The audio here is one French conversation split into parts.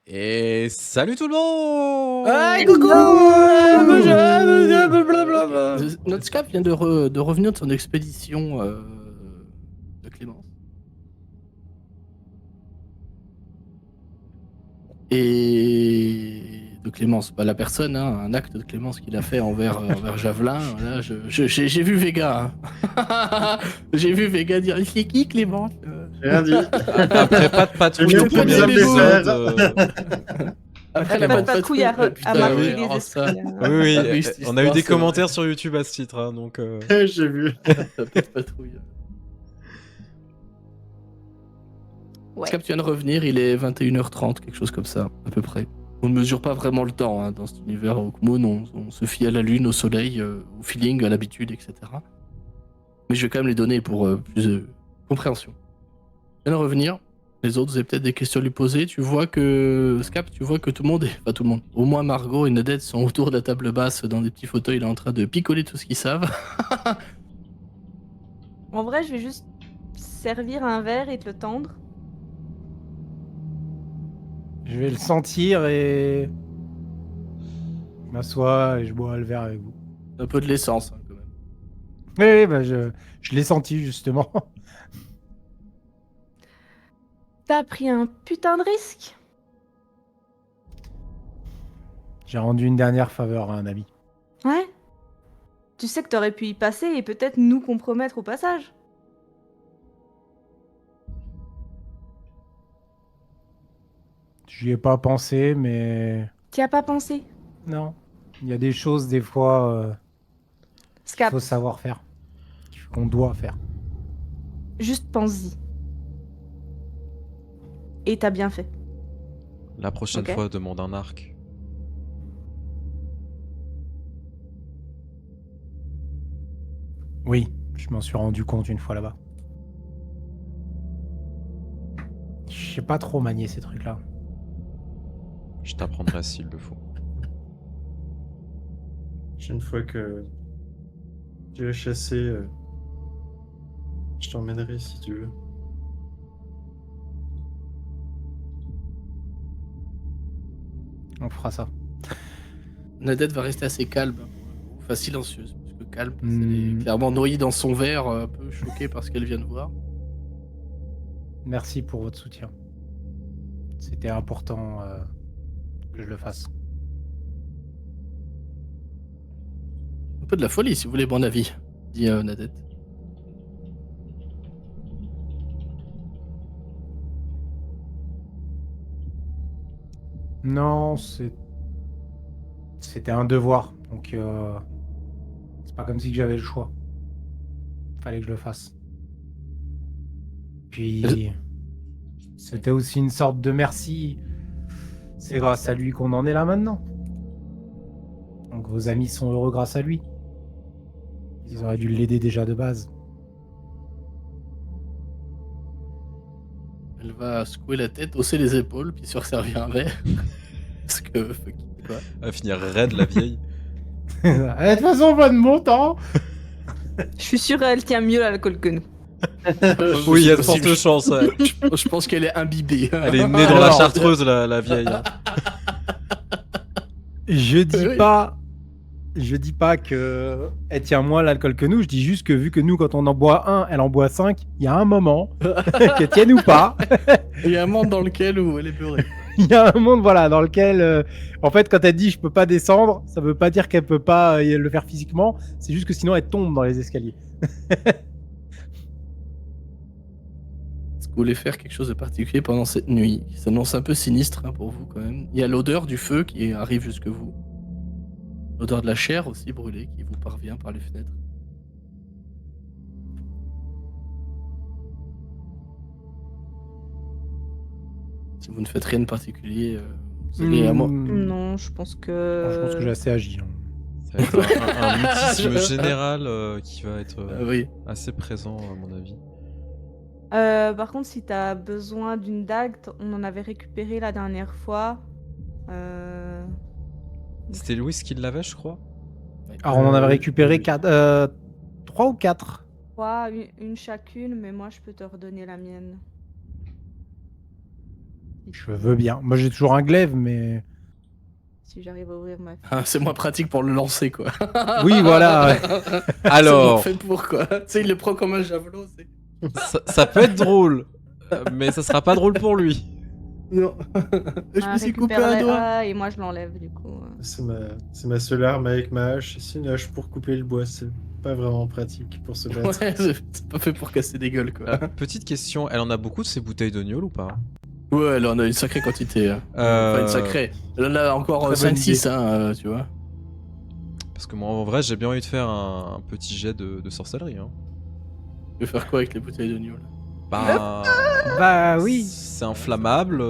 Et salut tout le monde! Hey, coucou! Notre Scap vient de revenir de son expédition de Clémence. Et de Clémence, pas la personne, hein, un acte de Clémence qu'il a fait envers Javelin. Là, j'ai vu Vega. Hein. J'ai vu Vega dire c'est qui Clémence J'ai rien dit. Après pas de patrouille J'ai au mis premier plusieurs épisode. Après La bonne patrouille a putain, marqué oui. les alors ça. esprits. Oui, oui, Ah oui, cette on a eu histoire, des c'est vrai. commentaires sur YouTube à ce titre, hein, donc. J'ai vu. La petite patrouille. Ouais. Scap vient de revenir, il est 21h30, quelque chose comme ça, à peu près. On ne mesure pas vraiment le temps hein, dans cet univers Hawkmoon, on se fie à la lune, au soleil, au feeling, à l'habitude, etc. Mais je vais quand même les donner pour plus de compréhension. Il vient de revenir, les autres, vous avez peut-être des questions à lui poser. Tu vois que, Scap, tu vois que tout le monde, enfin tout le monde, au moins Margot et Nadette sont autour de la table basse dans des petits fauteuils, là en train de picoler tout ce qu'ils savent. En vrai, je vais juste servir un verre et te le tendre. Je vais le sentir et je m'assois et je bois le verre avec vous. Un peu de l'essence, hein, quand même. Oui, bah je l'ai senti justement. T'as pris un putain de risque. J'ai rendu une dernière faveur à un ami. Ouais. Tu sais que t'aurais pu y passer et peut-être nous compromettre au passage. J'y ai pas pensé, mais T'y as pas pensé. non. Il y a des choses, des fois, qu'il Scap, faut savoir faire. Qu'on doit faire. juste pense-y. Et t'as bien fait. La prochaine Ok. fois, demande un arc. Oui, je m'en suis rendu compte une fois là-bas. Je sais pas trop manier ces trucs-là. Je t'apprendrai s'il le faut. Une fois que tu vas chasser, je t'emmènerai si tu veux. On fera ça. Nadette va rester assez calme, enfin silencieuse, parce que calme, parce qu'elle Hmm. est clairement noyée dans son verre, un peu choquée par ce qu'elle vient de voir. Merci pour votre soutien. C'était important que je le fasse. Un peu de la folie, si vous voulez, mon avis, dit Nadette. Non, c'était un devoir. Donc, c'est pas comme si j'avais le choix. Fallait que je le fasse. Puis, c'était aussi une sorte de merci. C'est grâce à lui qu'on en est là maintenant. Donc, vos amis sont heureux grâce à lui. Ils auraient dû l'aider déjà de base. Elle va secouer la tête, hausser les épaules, puis se resservir un verre. Parce que, quoi. Elle va finir raide, la vieille. De toute façon, pas de mon temps. Je suis sûre elle tient mieux l'alcool que nous. Oui, il y a de C'est possible. fortes chances. Ouais. Je pense qu'elle est imbibée. Elle est née dans la Alors, chartreuse, la vieille. hein. Je dis Oui. pas. Je dis pas que elle tient moins l'alcool que nous, je dis juste que vu que nous, quand on en boit un, elle en boit 5, il y a un moment, qu'elle tienne ou pas, Il y a un monde dans lequel où elle est beurrée. il y a un monde voilà, dans lequel, en fait, quand elle dit je peux pas descendre, ça veut pas dire qu'elle peut pas le faire physiquement, c'est juste que sinon elle tombe dans les escaliers. Est-ce que vous voulez faire quelque chose de particulier pendant cette nuit qui s'annonce un peu sinistre hein, pour vous quand même. Il y a l'odeur du feu qui arrive jusque vous. L'odeur de la chair aussi brûlée qui vous parvient par les fenêtres. Si vous ne faites rien de particulier, vous allez à moi. Non, je pense que. Je pense que j'ai assez agi. hein. Ça va être un mutisme général qui va être Oui. assez présent, à mon avis. Par contre, si t'as besoin d'une dague, on en avait récupéré la dernière fois. C'était Louis qui l'avait, je crois. Alors on en avait récupéré 3 ou 4. 3, une chacune, mais moi je peux te redonner la mienne. Je veux bien. Moi, j'ai toujours un glaive, mais... Si j'arrive à ouvrir ma fiche. Ah, c'est moins pratique pour le lancer, quoi. Oui, voilà. Ouais. C'est Alors, moins fait pour, quoi. Tu sais, il le prend comme un javelot, c'est... ça peut être drôle, mais ça sera pas drôle pour lui. Non. Je Ah, me suis coupé récupère un la- doigt. Ah, et moi je l'enlève du coup. C'est ma seule arme avec ma hache. C'est une hache pour couper le bois. C'est pas vraiment pratique pour se battre. Ouais, c'est pas fait pour casser des gueules, quoi. Petite question, elle en a beaucoup de ces bouteilles de gnôle ou pas? Ouais, elle en a une sacrée quantité. Hein. Enfin, une sacrée. Elle en a encore Très bonne 5-6, hein, tu vois. Parce que moi, en vrai, j'ai bien envie de faire un petit jet de sorcellerie. Hein. Tu veux faire quoi avec les bouteilles de gnôle? Bah, Bah oui. c'est inflammable. Ah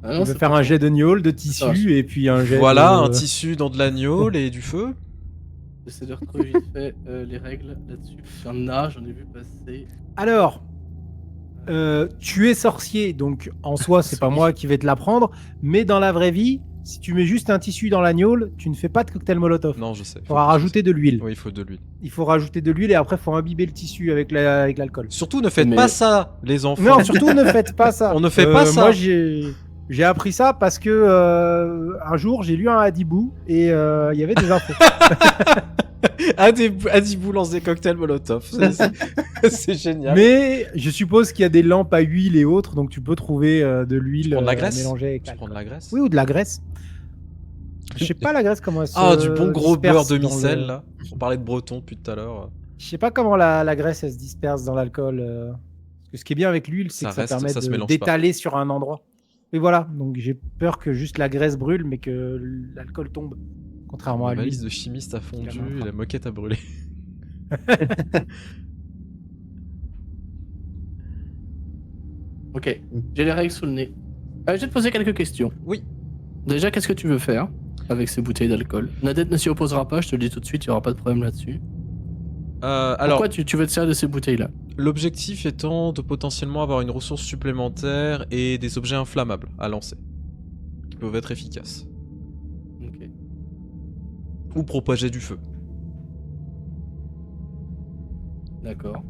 On non, veut c'est faire pas un ça. jet de gnôle, de Ça, tissu, et puis un jet Voilà, de... un tissu dans de la gnôle et du feu. J'essaie de retrouver vite fait les règles là-dessus. J'en ai vu passer. Alors, tu es sorcier, donc en soi, c'est pas Oui. moi qui vais te l'apprendre, mais dans la vraie vie, si tu mets juste un tissu dans la gnôle, tu ne fais pas de cocktail molotov. Non, je sais. Il faudra rajouter de l'huile. Oui, il faut de l'huile. Il faut rajouter de l'huile et après, il faut imbiber le tissu avec l'alcool. Surtout, ne faites Mais- pas ça, les enfants. Non, surtout ne faites pas ça. On ne fait pas ça. Moi, j'ai appris ça parce que un jour, j'ai lu un Hadibou et il y avait des infos. Adibou lance des cocktails Molotov. C'est génial. Mais je suppose qu'il y a des lampes à huile et autres, donc tu peux trouver de l'huile prends de la graisse mélangée avec Tu prends l'alcool. de la graisse? Oui, ou de la graisse. Je sais pas la graisse comment elle se Ah, du bon gros beurre disperse dans demi-sel, le- là. On parlait de breton depuis tout à l'heure. Je sais pas comment la graisse elle se disperse dans l'alcool. Parce que ce qui est bien avec l'huile, c'est Ça que ça reste, permet ça se mélange d'étaler sur un endroit. Et voilà, donc j'ai peur que juste la graisse brûle, mais que l'alcool tombe. Contrairement à La l'huile. valise de chimiste a fondu Il a et la moquette a brûlé. Ok, j'ai les règles sous le nez. Je vais te poser quelques questions. Oui. Déjà, qu'est-ce que tu veux faire avec ces bouteilles d'alcool? Nadette ne s'y opposera pas, je te le dis tout de suite, il n'y aura pas de problème là-dessus. Alors, Pourquoi tu veux te servir de ces bouteilles-là? l'objectif étant de potentiellement avoir une ressource supplémentaire et des objets inflammables à lancer. Qui peuvent être efficaces. Ok. Ou propager du feu. D'accord.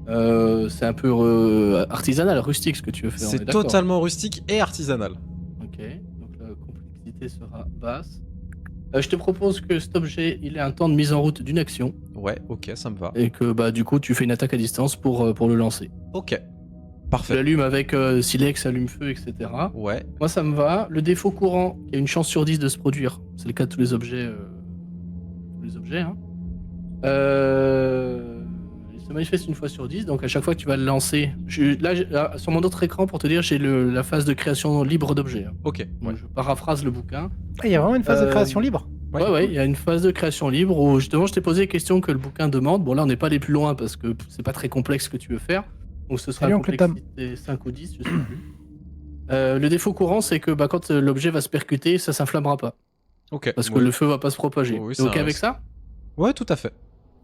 C'est un peu artisanal, rustique ce que tu veux faire. on est C'est d'accord. totalement rustique et artisanal. Ok, donc la complexité sera basse. Je te propose que cet objet, il ait un temps de mise en route d'une action Ouais, ok, ça me va. et que bah du coup tu fais une attaque à distance pour le lancer. Ok. Tu Parfait. l'allumes avec silex, allume-feu, etc. Ouais. Moi ça me va. Le défaut courant, il y a une chance sur 10 de se produire. C'est le cas de tous les objets. Hein. Il se manifeste une fois sur 10, donc à chaque fois que tu vas le lancer. Là, sur mon autre écran, pour te dire, j'ai la phase de création libre d'objets. Hein. Ok. Donc, Ouais. je paraphrase le bouquin. Ah, il y a vraiment une phase de Euh, création libre. Ouais, il y a une phase de création libre où justement je t'ai posé les questions que le bouquin demande. Bon, là, on n'est pas allé plus loin parce que c'est pas très complexe ce que tu veux faire. Donc, ce sera Salut, oncle Tom. complexité 5 ou 10, je sais plus. Le défaut courant, c'est que bah, quand l'objet va se percuter, ça s'inflammera pas. Ok. Parce que Ouais. le feu va pas se propager. Oui, T'es c'est ok un- avec ça? Ouais, tout à fait.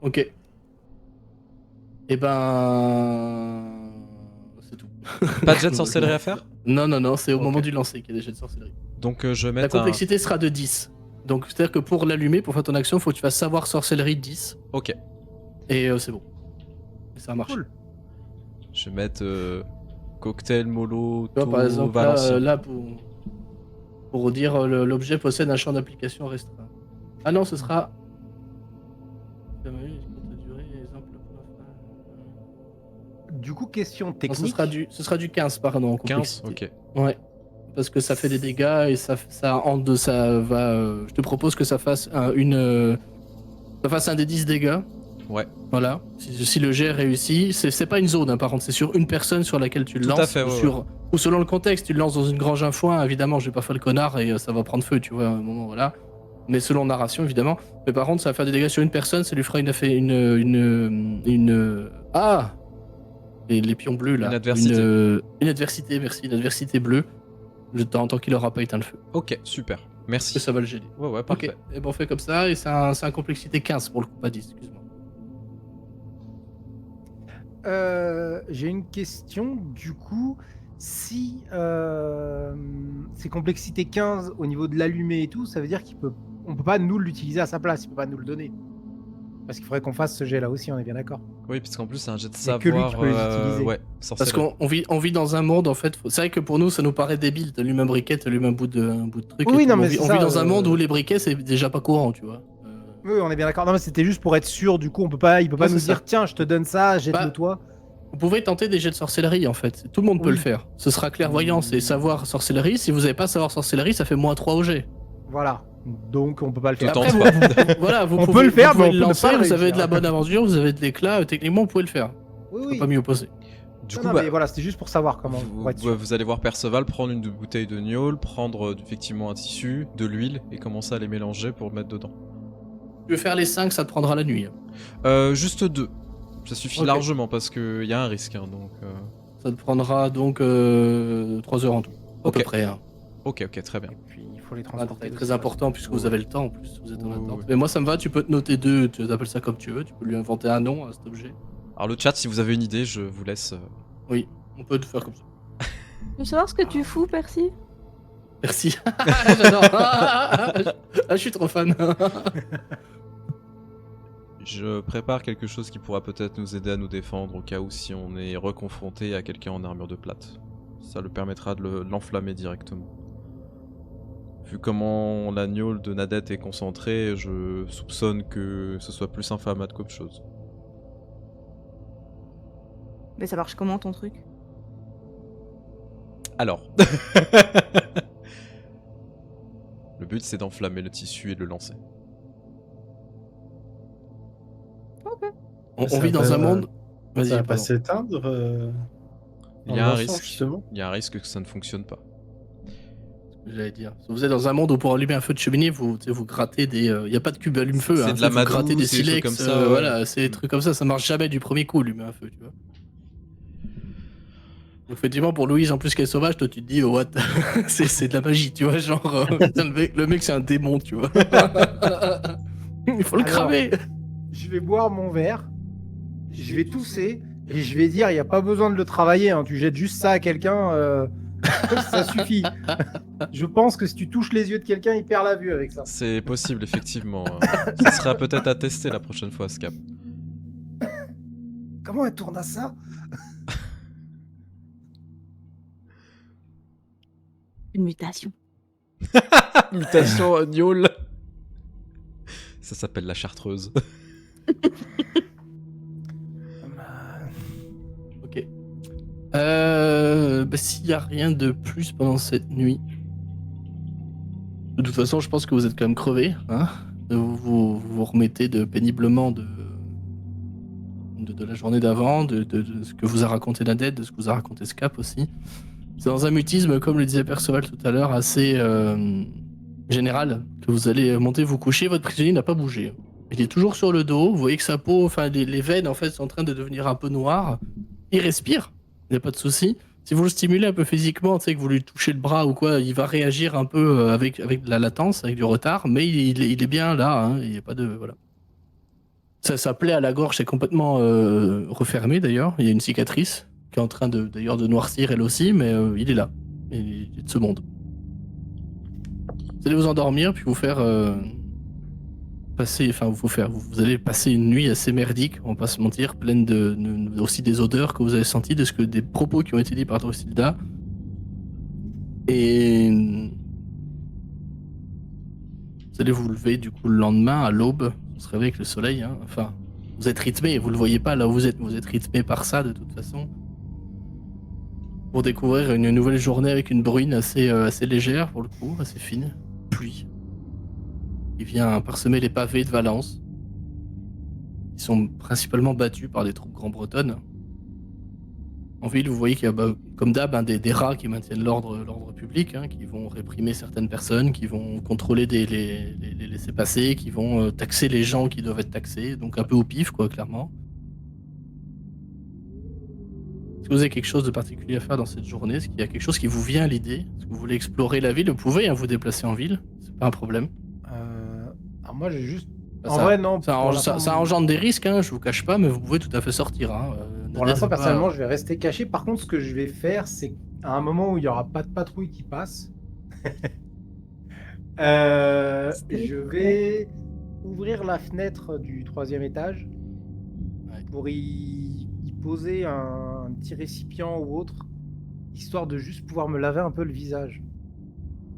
Ok. Et ben. C'est tout. Pas de jet de sorcellerie à faire? Non, c'est au Ok. moment du lancer qu'il y a des jets de sorcellerie. Donc je vais La mettre un... complexité sera de 10. Donc, c'est-à-dire que pour l'allumer, pour faire ton action, il faut que tu fasses savoir sorcellerie 10. Ok. Et c'est bon. Et ça marche. Cool. Je vais mettre cocktail molo Tu vois, par exemple, Valencien. là pour dire l'objet possède un champ d'application restreint. Ah non, ce sera. Du coup, question Non, technique. ce sera du 15, pardon. en 15. complexité. Ok. Ouais. Parce que ça fait des dégâts et ça va. Je te propose que ça fasse un des 10 dégâts. Ouais. Voilà. Si le jet réussit, c'est pas une zone, hein, par contre, c'est sur une personne sur laquelle tu le Tout à lances. fait, ouais, Ou selon le contexte, tu le lances dans une grange à foin, évidemment, je vais pas faire le connard et ça va prendre feu, tu vois, à un moment, voilà. Mais selon narration, évidemment. Mais par contre, ça va faire des dégâts sur une personne, ça lui fera Ah les pions bleus, là. Une adversité. Une adversité, merci. Une adversité bleue, tant qu'il aura pas éteint le feu. Ok, super. Merci. Que ça va le gêner. Ouais, parfait. Ok, et ben on fait comme ça, et c'est un complexité 15 pour le coup, pas 10, excuse-moi. J'ai une question. Du coup, si c'est complexité 15 au niveau de l'allumé et tout, ça veut dire qu'on peut pas nous l'utiliser à sa place, il peut pas nous le donner. Parce qu'il faudrait qu'on fasse ce jet là aussi, on est bien d'accord. Oui, puisqu'en plus, c'est un jet de Y a que lui savoir. qui peut les utiliser. Ouais, Parce sorcellerie. qu'on vit dans un monde, en fait. C'est vrai que pour nous, ça nous paraît débile. T'allumes un briquet, t'allumes un bout de truc. Oui, et non, tout. mais on c'est vit ça, dans un monde où les briquets, c'est déjà pas courant, tu vois. Oui, on est bien d'accord. Non, mais c'était juste pour être sûr, du coup, il peut pas Non, nous c'est dire ça. tiens, je te donne ça, jette-le Bah, toi. Vous pouvez tenter des jets de sorcellerie, en fait. Tout le monde peut Oui. le faire. Ce sera clairvoyance et savoir sorcellerie. Si vous n'avez pas savoir sorcellerie, ça fait -3 au jet. Voilà. Donc on peut pas le Tu faire. tentes Après, pas. voilà, vous On pouvez, peut le faire, vous pouvez mais on le peut ne lancer. pas le Vous avez réussir. de la bonne aventure, vous avez de l'éclat. Techniquement, vous pouvez le faire. Oui, Je oui. peux pas m'y opposer. Du Non, coup, non, bah, mais voilà, c'était juste pour savoir comment. vous, Pour être sûr. vous allez voir Perceval prendre une bouteille de gnôle, prendre effectivement un tissu, de l'huile et commencer à les mélanger pour mettre dedans. Tu veux faire les 5, ça te prendra la nuit. Juste 2. Ça suffit Ok. largement parce qu'il y a un risque. Hein, donc, Ça te prendra donc 3 heures en tout. À Ok. peu près. Hein. Ok, très bien. Et puis il faut les Ah, transporter. c'est aussi, très là. important puisque vous Ouais. avez le temps en plus. Vous êtes en Ouais, attente. ouais. Mais moi, ça me va. Tu peux te noter 2. Tu appelles ça comme tu veux. Tu peux lui inventer un nom à cet objet. Alors, le chat, si vous avez une idée, je vous laisse. Oui, on peut te faire comme ça. Tu veux savoir ce que tu fous, Percy? Merci. J'adore. Je suis trop fan. Je prépare quelque chose qui pourra peut-être nous aider à nous défendre au cas où si on est reconfronté à quelqu'un en armure de plate. Ça le permettra de l'enflammer directement. Vu comment la gnôle de Nadette est concentrée, je soupçonne que ce soit plus inflammable qu'autre chose. Mais ça marche comment ton truc? Alors. Le but c'est d'enflammer le tissu et de le lancer. On Ça vit dans va- un monde. Ça Vas-y, va pas pardon. s'éteindre Il en y a un lançant, risque. justement. Il y a un risque que ça ne fonctionne pas. J'allais dire. Vous êtes dans un monde où pour allumer un feu de cheminée, vous grattez des. Il n'y a pas de cube allume-feu. C'est hein, de la vous madou, grattez des c'est des trucs silex. comme ça, ouais. Voilà, c'est des trucs comme ça. Ça marche jamais du premier coup, allumer un feu, tu vois. Donc, effectivement, pour Louise, en plus qu'elle est sauvage, toi tu te dis, oh, what c'est de la magie, tu vois. Genre, putain, le mec c'est un démon, tu vois. Il faut le Alors, cramer. Je vais boire mon verre, je vais tousser et je vais dire il n'y a pas besoin de le travailler. Hein. Tu jettes juste ça à quelqu'un, ça suffit. Je pense que si tu touches les yeux de quelqu'un, il perd la vue avec ça. C'est possible, effectivement. Ça sera peut-être à tester la prochaine fois, Scap. Comment elle tourne à ça? Une mutation. Mutation gnôle. Ça s'appelle la chartreuse. Ok. S'il n'y a rien de plus pendant cette nuit. De toute façon, je pense que vous êtes quand même crevés. Hein, vous remettez péniblement de la journée d'avant, de ce que vous a raconté Nadette, de ce que vous a raconté Scap aussi. C'est dans un mutisme, comme le disait Perceval tout à l'heure, assez général, que vous allez monter, vous coucher. Votre prisonnier n'a pas bougé. Il est toujours sur le dos. Vous voyez que sa peau, enfin les veines en fait sont en train de devenir un peu noires. Il respire, il n'y a pas de souci. Si vous le stimulez un peu physiquement, tu sais que vous lui touchez le bras ou quoi, il va réagir un peu avec de la latence, avec du retard, mais il est bien là. Hein, il n'y a pas de voilà. Ça plaît à la gorge, c'est complètement refermé d'ailleurs. Il y a une cicatrice qui est en train d'ailleurs de noircir elle aussi, mais il est là. Il est de ce monde. Vous allez vous endormir, puis vous faire vous allez passer une nuit assez merdique, on va pas se mentir, pleine aussi des odeurs que vous avez senties, des propos qui ont été dits par Drustilda. Et vous allez vous lever du coup le lendemain à l'aube, vous se réveillez avec le soleil, hein. Enfin, vous êtes rythmé, vous le voyez pas là où vous êtes rythmé par ça de toute façon. Pour découvrir une nouvelle journée avec une bruine assez légère pour le coup, assez fine, pluie. Il vient parsemer les pavés de Valence. Ils sont principalement battus par des troupes grand-bretonnes. En ville, vous voyez qu'il y a, comme d'hab, des rats qui maintiennent l'ordre public, hein, qui vont réprimer certaines personnes, qui vont contrôler les laissez-passer, qui vont taxer les gens qui doivent être taxés, donc un peu au pif, quoi, clairement. Est-ce que vous avez quelque chose de particulier à faire dans cette journée? Est-ce qu'il y a quelque chose qui vous vient à l'idée? Est-ce que vous voulez explorer la ville? Vous pouvez vous déplacer en ville, c'est pas un problème. Alors moi j'ai juste. Ça- En vrai non. Ça, pour ça l'instant, engendre des risques, hein, je vous cache pas, mais vous pouvez tout à fait sortir. Hein. Pour l'instant, personnellement, je vais rester caché. Par contre, ce que je vais faire, c'est qu'à un moment où il n'y aura pas de patrouille qui passe, je vais ouvrir la fenêtre du 3e étage Ouais. pour y poser un petit récipient ou autre, histoire de juste pouvoir me laver un peu le visage.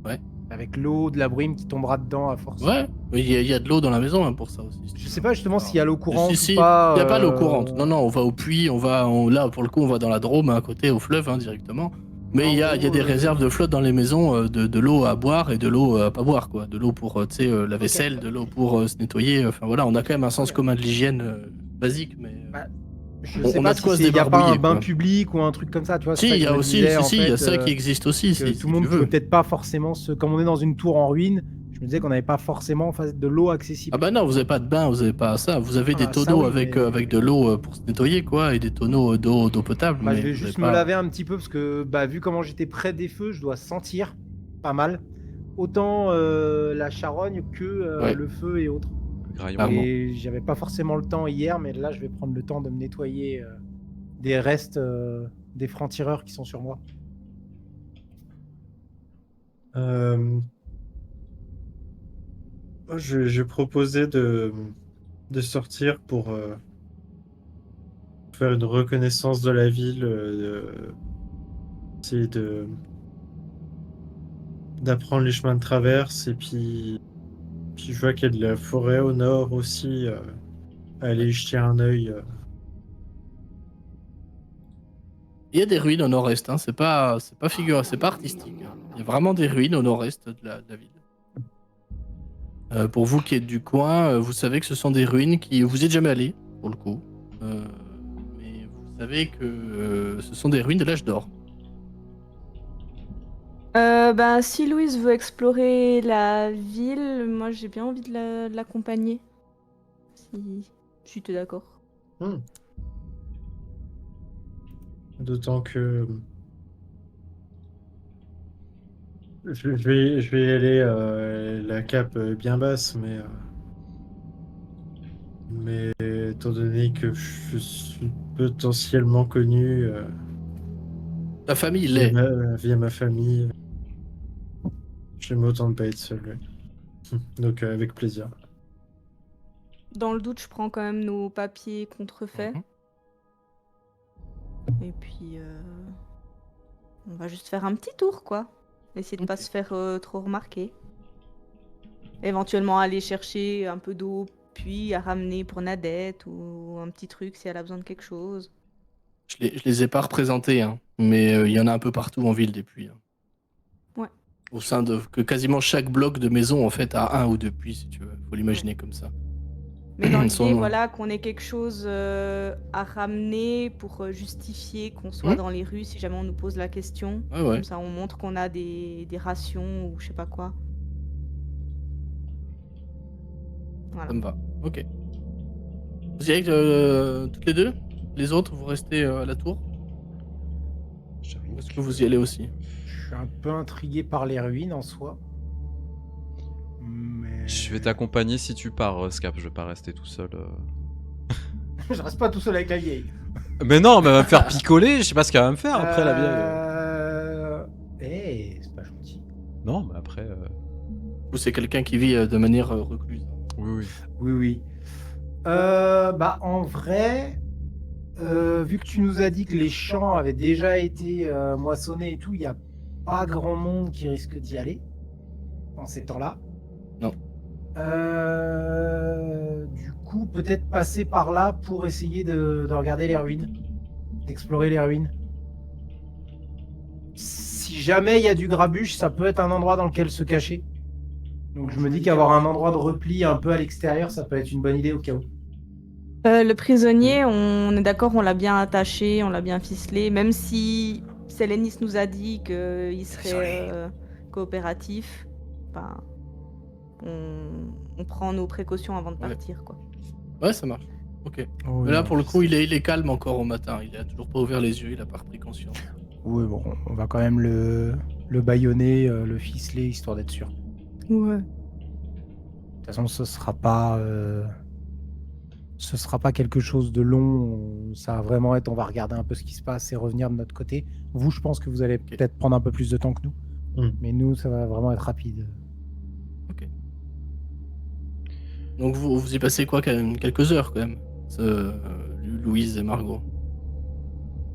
Ouais. Avec l'eau, de la brume qui tombera dedans à force. Ouais, mais il y a de l'eau dans la maison hein, pour ça aussi. si tu Je veux. sais pas justement Alors, s'il y a l'eau courante si, ou pas. il n'y a pas l'eau courante. Non, on va au puits, là pour le coup on va dans la Drôme à côté au fleuve hein, directement. Mais il y a des réserves de flotte dans les maisons, de l'eau à boire et de l'eau à pas boire quoi. De l'eau pour tu sais la vaisselle, de l'eau pour se nettoyer. Enfin voilà, on a quand même un sens Ok. commun de l'hygiène basique, mais. Bah, Je On sais a pas de quoi si se il y a pas un débarbouiller, bain quoi. public ou un truc comme ça, tu vois. c'est Si, ça il que y je a me aussi, disais, en il y a fait, ça qui existe aussi, que si tout le monde tu pouvait veux. peut-être pas forcément comme on est dans une tour en ruine, je me disais qu'on n'avait pas forcément de l'eau accessible. Ah bah non, vous avez pas de bain, vous avez pas ça. Vous avez des Ah, ça, tonneaux oui, avec, mais- avec de l'eau pour se nettoyer, quoi, et des tonneaux d'eau potable. Bah, mais je vais vous juste avez me pas- laver un petit peu parce que bah, vu comment j'étais près des feux, je dois sentir pas mal. Autant la charogne que Ouais. le feu et autres. Le graillon. Clairement. Et j'avais pas forcément le temps hier, mais là je vais prendre le temps de me nettoyer des restes des francs-tireurs qui sont sur moi. Moi, j'ai proposé de sortir pour faire une reconnaissance de la ville, essayer d'apprendre les chemins de traverse, et puis je vois qu'il y a de la forêt au nord aussi, aller y jeter un œil. Il y a des ruines au nord-est, hein. C'est pas figuré, c'est pas artistique. Hein. Il y a vraiment des ruines au nord-est de la ville. Pour vous qui êtes du coin, vous savez que ce sont des ruines qui. Vous y êtes jamais allé, pour le coup. Mais vous savez que ce sont des ruines de l'âge d'or. Bah, si Louise veut explorer la ville, moi j'ai bien envie de l'accompagner. Si tu es d'accord. D'autant que je vais y aller la cape bien basse, mais étant donné que je suis potentiellement connu La famille via l'est. via ma famille, j'aime autant ne pas être seul. Ouais. Donc avec plaisir. Dans le doute, je prends quand même nos papiers contrefaits. Mhm. Et puis, on va juste faire un petit tour, quoi. Essayer de pas Ok. se faire trop remarquer. Éventuellement aller chercher un peu d'eau, puis à ramener pour Nadette ou un petit truc si elle a besoin de quelque chose. Je les ai pas représentés, hein, mais il y en a un peu partout en ville des puits. Hein. Ouais. Au sein de que quasiment chaque bloc de maison en fait a un ou deux puits si tu veux. Faut l'imaginer comme ça. Mais dans Son l'idée, nom. voilà, qu'on ait quelque chose à ramener pour justifier qu'on soit Mhm. dans les rues si jamais on nous pose la question. Ouais ouais. Comme ça, on montre qu'on a des rations ou je sais pas quoi. Voilà. Ça me va. Ok. Vous y allez toutes les deux. Les autres, vous restez à la tour. J'avoue Ou est-ce que que- vous y allez aussi? Je suis un peu intrigué par les ruines en soi. Mais... Je vais t'accompagner si tu pars, Scap. Je vais pas rester tout seul. Je reste pas tout seul avec la vieille. Mais non, mais elle va me faire picoler. Je sais pas ce qu'elle va me faire après la vieille. C'est pas gentil. Non, mais après. Ou c'est quelqu'un qui vit de manière recluse? Oui, oui. Oui, oui. Bah, en vrai, vu que tu nous as dit que les champs avaient déjà été moissonnés et tout, il n'y a pas grand monde qui risque d'y aller en ces temps-là. Non. Du coup, peut-être passer par là pour essayer de regarder les ruines, d'explorer les ruines. Si jamais il y a du grabuge, ça peut être un endroit dans lequel se cacher. Donc je me dis qu'avoir un endroit de repli un peu à l'extérieur, ça peut être une bonne idée au cas où. Le prisonnier, on est d'accord, on l'a bien attaché, on l'a bien ficelé, même si Sélénis nous a dit qu'il serait coopératif. Enfin, on prend nos précautions avant de Ouais. partir, quoi. Ouais, ça marche. Ok. Oui, Mais là, non, pour le je coup, sais. il est calme encore au matin. Il a toujours pas ouvert les yeux. Il a pas repris conscience. Oui, bon, on va quand même le bâillonner, le ficeler, histoire d'être sûr. Ouais. De toute façon, ce sera pas quelque chose de long. Ça va vraiment être, on va regarder un peu ce qui se passe et revenir de notre côté. Vous, je pense que vous allez peut-être prendre un peu plus de temps que nous. Mm. Mais nous, ça va vraiment être rapide. Donc vous y passez quoi quand même? Quelques heures quand même, Louise et Margot.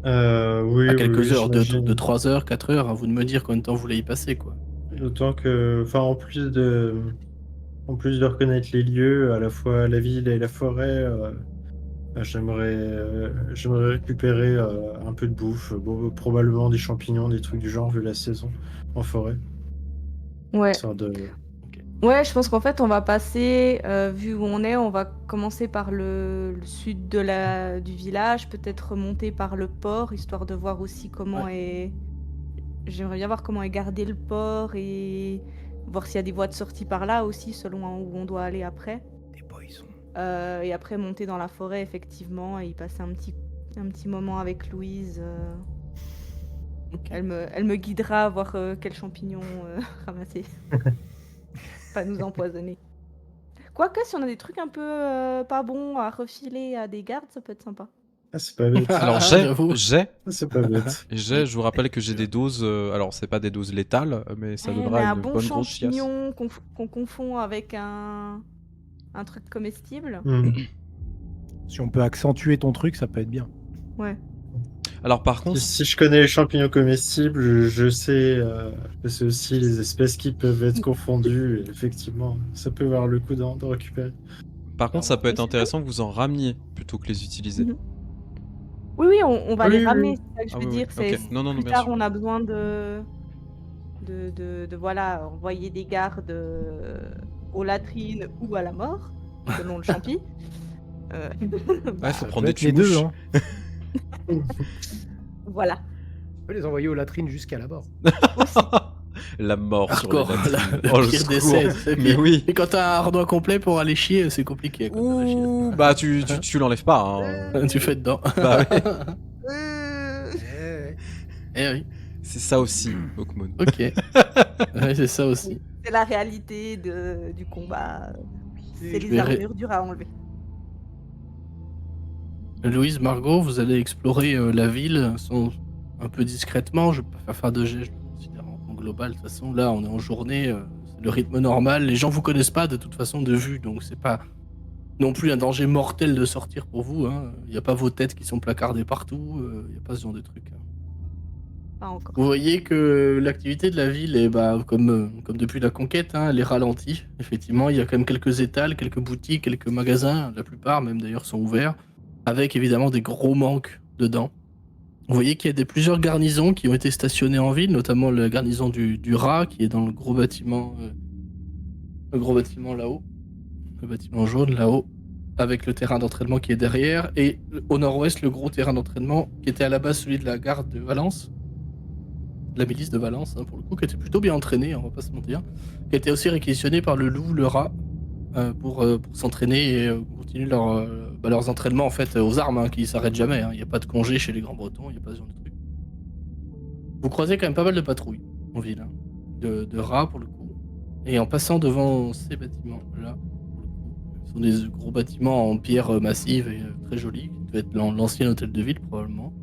Oui, À oui, quelques oui, heures, de j'imagine. 3 heures, 4 heures, à vous de me dire combien de temps vous voulez y passer quoi. D'autant que, enfin, en plus de reconnaître les lieux, à la fois la ville et la forêt, j'aimerais récupérer un peu de bouffe, bon, probablement des champignons, des trucs du genre, vu la saison en forêt. Ouais. Histoire de... Ouais, je pense qu'en fait, on va passer, vu où on est, on va commencer par le sud du village, peut-être remonter par le port, histoire de voir aussi comment est. J'aimerais bien voir comment est gardé le port et voir s'il y a des voies de sortie par là aussi, selon où on doit aller après. Des poissons. Et après, monter dans la forêt, effectivement, et y passer un petit moment avec Louise. Ok. Elle me guidera à voir quels champignons ramasser. Pas nous empoisonner. Quoique, si on a des trucs un peu pas bons à refiler à des gardes, ça peut être sympa. Ah, c'est pas bête. Alors J'avoue. Ah, c'est pas bête. je vous rappelle que j'ai des doses, alors c'est pas des doses létales, mais ça Ouais, donnera mais un une bon bonne grosse chiasse. champignon qu'on confond avec un truc comestible. Hmm. Si on peut accentuer ton truc, ça peut être bien. Ouais. Alors par contre, Si je connais les champignons comestibles, je sais aussi les espèces qui peuvent être confondues. Et effectivement, ça peut avoir le coup de récupérer. ça peut être Est-ce que- intéressant que vous en rameniez plutôt que les utiliser. Mhm. Oui, on va Oui, les oui, ramener, oui. c'est ça que je Ah veux oui, dire. oui, C'est ok. Non, plus bien tard, sûr. on a besoin de voilà, envoyer des gardes aux latrines ou à la mort, selon le champi. Ouais, faut Ça prendre peut des être les deux, tumouches. hein. Voilà. On peut les envoyer aux latrines jusqu'à la mort. Aussi. La mort sur les Hardcore, latrines. le Oh, le pire secours. décès. tu sais, Mais puis- oui. Et quand t'as un ardois complet pour aller chier, c'est compliqué. Quand t'as la chier. Ouh, bah tu l'enlèves pas. Hein. Tu fais dedans. Bah oui. Eh oui, C'est ça aussi, Hawkmoon. ok. Ouais, c'est ça aussi. C'est la réalité du combat. C'est Je les verrai. armures dures à enlever. Louise, Margot, vous allez explorer la ville un peu discrètement. Je vais pas faire de jet, je le considère en global. De toute façon, là, on est en journée, c'est le rythme normal. Les gens vous connaissent pas de toute façon de vue, donc c'est pas non plus un danger mortel de sortir pour vous. Hein. Il n'y a pas vos têtes qui sont placardées partout, il n'y a pas ce genre de truc. Hein. Pas encore. Vous voyez que l'activité de la ville est, comme depuis la conquête, hein, elle est ralentie. Effectivement, il y a quand même quelques étals, quelques boutiques, quelques magasins, la plupart même d'ailleurs sont ouverts, avec évidemment des gros manques dedans. Vous voyez qu'il y a plusieurs garnisons qui ont été stationnées en ville, notamment la garnison du Rat, qui est dans le gros bâtiment là-haut, le bâtiment jaune là-haut, avec le terrain d'entraînement qui est derrière, et au nord-ouest, le gros terrain d'entraînement qui était à la base celui de la garde de Valence, la milice de Valence, hein, pour le coup, qui était plutôt bien entraînée, on va pas se mentir, qui a été aussi réquisitionné par le loup, le rat, pour s'entraîner et continuer leurs entraînements en fait aux armes, hein, qui s'arrêtent jamais. Il n'y a pas de congé chez les Grands Bretons, il n'y a pas ce genre de truc. Vous croisez quand même pas mal de patrouilles en ville, hein, de rats pour le coup. Et en passant devant ces bâtiments-là, pour le coup, ce sont des gros bâtiments en pierre massive et très jolis, qui devait être l'ancien hôtel de ville probablement.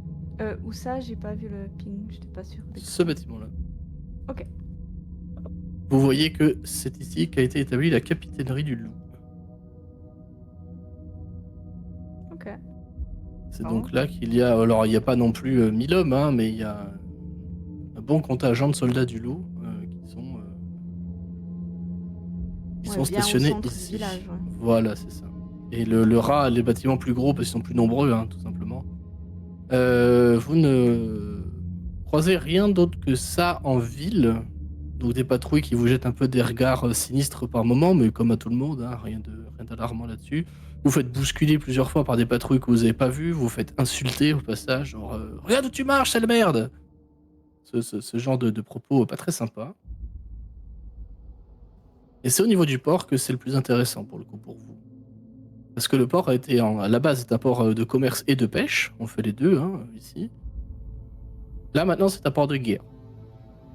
Où ça, j'ai pas vu le ping, j'étais pas sûre. Ce bâtiment-là. Ok. Vous voyez que c'est ici qu'a été établie la capitainerie du loup. Ok. C'est Ah. donc là qu'il y a, alors il n'y a pas non plus 1000 hommes, hein, mais il y a un bon contingent de soldats du loup qui sont Ouais, bien au stationnés centre du ici. village, ouais. Voilà, c'est ça. Et le rat, les bâtiments plus gros parce qu'ils sont plus nombreux, hein, tout simplement. Vous ne croisez rien d'autre que ça en ville. Donc des patrouilles qui vous jettent un peu des regards sinistres par moment, mais comme à tout le monde, hein, rien d'alarmant là-dessus. Vous faites bousculer plusieurs fois par des patrouilles que vous n'avez pas vues, vous faites insulter au passage, genre regarde où tu marches, sale merde. Ce genre de propos pas très sympa. Et c'est au niveau du port que c'est le plus intéressant pour le coup pour vous. Parce que le port a été, à la base, est un port de commerce et de pêche. On fait les deux, hein, ici. Là, maintenant, c'est un port de guerre.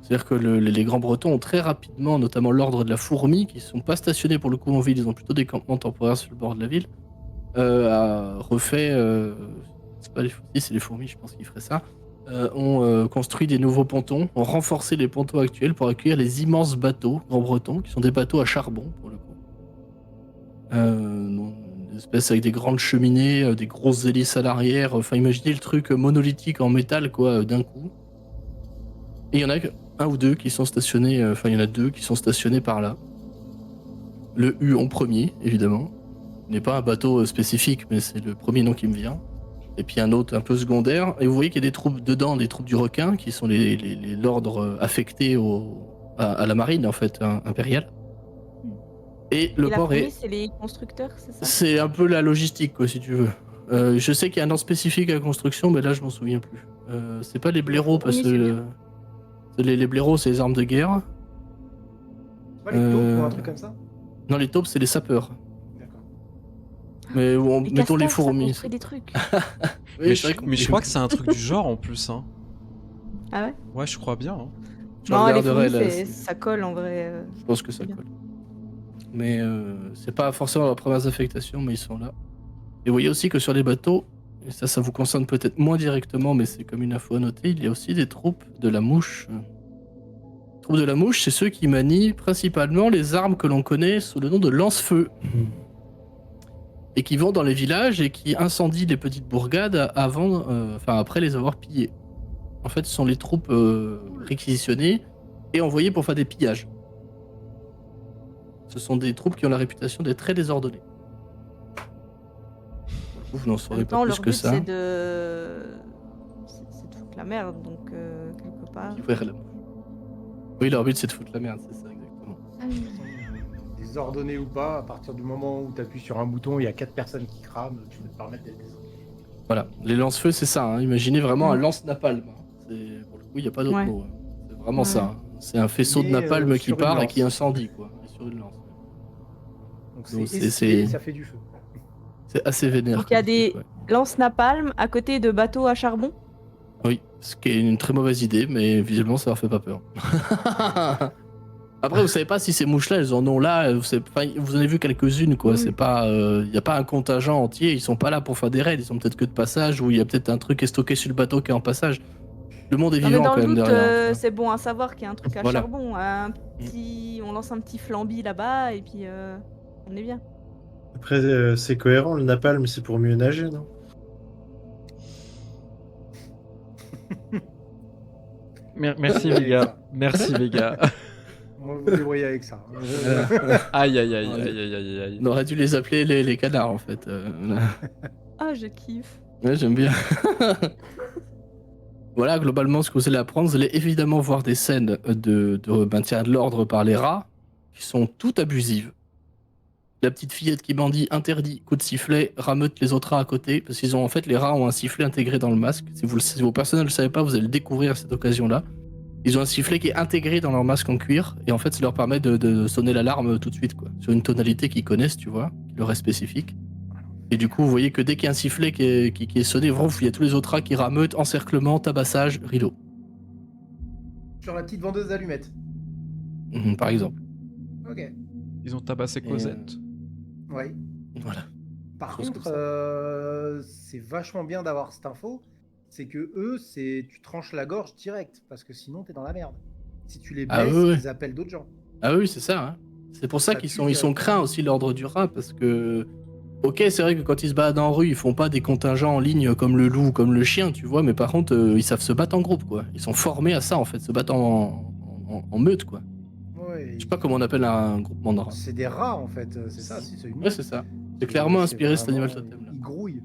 C'est-à-dire que les Grands Bretons ont très rapidement, notamment l'ordre de la Fourmi, qui ne sont pas stationnés pour le coup en ville, ils ont plutôt des campements temporaires sur le bord de la ville, a refait... c'est pas les Fourmis, c'est les Fourmis, je pense qu'ils feraient ça. Ont construit des nouveaux pontons, ont renforcé les pontons actuels pour accueillir les immenses bateaux Grands Bretons, qui sont des bateaux à charbon, pour le coup. Non, une espèce avec des grandes cheminées, des grosses hélices à l'arrière. Enfin, imaginez le truc monolithique en métal, quoi, d'un coup. Et il y en a un ou deux qui sont stationnés. Enfin, il y en a deux qui sont stationnés par là. Le U en premier, évidemment. Il n'est pas un bateau spécifique, mais c'est le premier nom qui me vient. Et puis un autre un peu secondaire. Et vous voyez qu'il y a des troupes dedans, des troupes du requin, qui sont l'ordre affecté à la marine, en fait, impériale. Et le Et la port fourmi, est... c'est les constructeurs, c'est ça? C'est un peu la logistique, quoi, si tu veux. Je sais qu'il y a un nom spécifique à la construction, mais là, je m'en souviens plus. C'est pas les blaireaux, parce Oui, c'est que... bien. Les blaireaux, c'est les armes de guerre. C'est pas les taupes ou un truc comme ça? Non, les taupes, c'est les sapeurs. D'accord. Mais bon, Les mettons les castacs, ça fourmis. construit des trucs. Oui, mais, c'est vrai qu'on mais je peut- crois que c'est un truc du genre en plus. Hein. Ah ouais? Ouais, je crois bien. Hein. Je Non, les regarderai, fourmis, là, ça colle en vrai. Je pense que ça bien. colle. Mais c'est pas forcément leurs premières affectations, mais ils sont là. Et vous voyez aussi que sur les bateaux, et ça vous concerne peut-être moins directement, mais c'est comme une info à noter, il y a aussi des troupes de la mouche. Les troupes de la mouche, c'est ceux qui manient principalement les armes que l'on connaît sous le nom de lance-feu. Et qui vont dans les villages et qui incendient les petites bourgades après les avoir pillées. En fait, ce sont les troupes réquisitionnées et envoyées pour faire des pillages. Ce sont des troupes qui ont la réputation d'être très désordonnées. Vous n'en En saurez même pas temps, plus leur que but, ça. c'est de foutre la merde, donc quelque part. Ouvrir la- Oui, leur but c'est de foutre la merde, c'est ça exactement. Désordonné ou pas, à partir du moment où tu appuies sur un bouton, il y a 4 personnes qui crament, tu peux te permettre d'être désordonné. Voilà, les lance-feux c'est ça, hein. Imaginez vraiment un lance-napalm. Pour le coup, il n'y a pas d'autre Ouais. mot. Hein. C'est vraiment Ouais. ça. Hein. C'est un faisceau de Mais, napalm qui sur une part et lance. qui incendie, quoi. Et sur une lance. Donc Donc, c'est c'est- esquivé, c'est- ça fait du feu. C'est assez vénère. Donc il y a comme truc, des ouais. lance-napalm à côté de bateaux à charbon. Oui, ce qui est une très mauvaise idée, mais visiblement ça leur fait pas peur. Après, vous savez pas si ces mouches-là, elles en ont là. Vous en avez vu quelques-unes, quoi. Oui. C'est pas, y a pas un contingent entier. Ils sont pas là pour faire des raids. Ils sont peut-être que de passage, ou il y a peut-être un truc qui est stocké sur le bateau qui est en passage. Le monde est Non mais vivant dans quand le même doute, derrière. tu vois. c'est bon à savoir qu'il y a un truc à Voilà. charbon. On lance un petit flambi là-bas et puis on est bien. Après, c'est cohérent, le napalm, c'est pour mieux nager, non? Merci Vega. Merci Vega. On va vous débrouiller avec ça. Aïe aïe aïe aïe aïe aïe aïe. On aurait dû les appeler les canards, en fait. Ah, je kiffe. Ouais, j'aime bien. Voilà, globalement, ce que vous allez apprendre, vous allez évidemment voir des scènes de maintien de l'ordre par les rats, qui sont toutes abusives. La petite fillette qui bandit, interdit, coup de sifflet, rameute les autres rats à côté, parce qu'ils ont en fait, les rats ont un sifflet intégré dans le masque. Si vos personnages ne le savez pas, vous allez le découvrir à cette occasion-là. Ils ont un sifflet qui est intégré dans leur masque en cuir, et en fait, ça leur permet de sonner l'alarme tout de suite, quoi. Sur une tonalité qu'ils connaissent, tu vois, qui leur est spécifique. Et du coup, vous voyez que dès qu'il y a un sifflet qui est sonné, vrouf, il y a tous les autres rats qui rameutent, encerclement, tabassage, rideau. Sur la petite vendeuse d'allumettes. Par exemple. Ok. Ils ont tabassé Cosette. Ouais. Voilà. Par Chose contre, comme ça. c'est vachement bien d'avoir cette info. C'est que eux, tu tranches la gorge direct, parce que sinon t'es dans la merde. Si tu les blesses, Ah ouais. ils appellent d'autres gens. Ah oui, c'est ça. Hein. C'est pour ça Ça qu'ils tue sont directement. craints aussi, l'ordre du rat, parce que... Ok, c'est vrai que quand ils se baladent en rue, ils font pas des contingents en ligne comme le loup, comme le chien, tu vois, mais par contre, ils savent se battre en groupe, quoi. Ils sont formés à ça, en fait, se battre en meute, quoi. Ouais, Je sais pas comment on appelle un groupement de rats. c'est des rats en fait, c'est ça. C'est une... Ouais, c'est ça. C'est clairement inspiré cet vraiment- animal totem-là. Ils grouillent.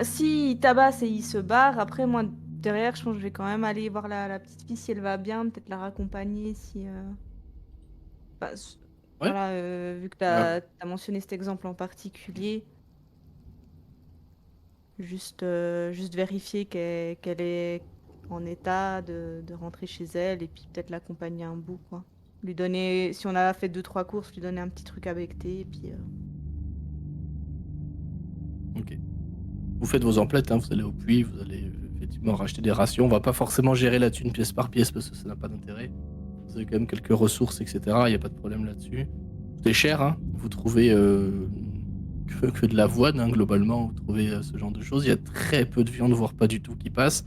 Si il tabasse et il se barre, après moi derrière, je pense que je vais quand même aller voir la petite fille si elle va bien, peut-être la raccompagner si. Ouais. Voilà, vu que tu as mentionné cet exemple en particulier, juste vérifier qu'elle est en état de rentrer chez elle et puis peut-être l'accompagner un bout, quoi. Lui donner, si on a fait 2-3 courses, lui donner un petit truc à becter et puis. Ok. Vous faites vos emplettes, hein, vous allez au puits, vous allez effectivement racheter des rations. On va pas forcément gérer la thune pièce par pièce parce que ça n'a pas d'intérêt. Vous avez quand même quelques ressources, etc. Il n'y a pas de problème là-dessus. C'est cher, hein. Vous trouvez que de l'avoine, hein, globalement. Vous trouvez ce genre de choses. Il y a très peu de viande, voire pas du tout, qui passe.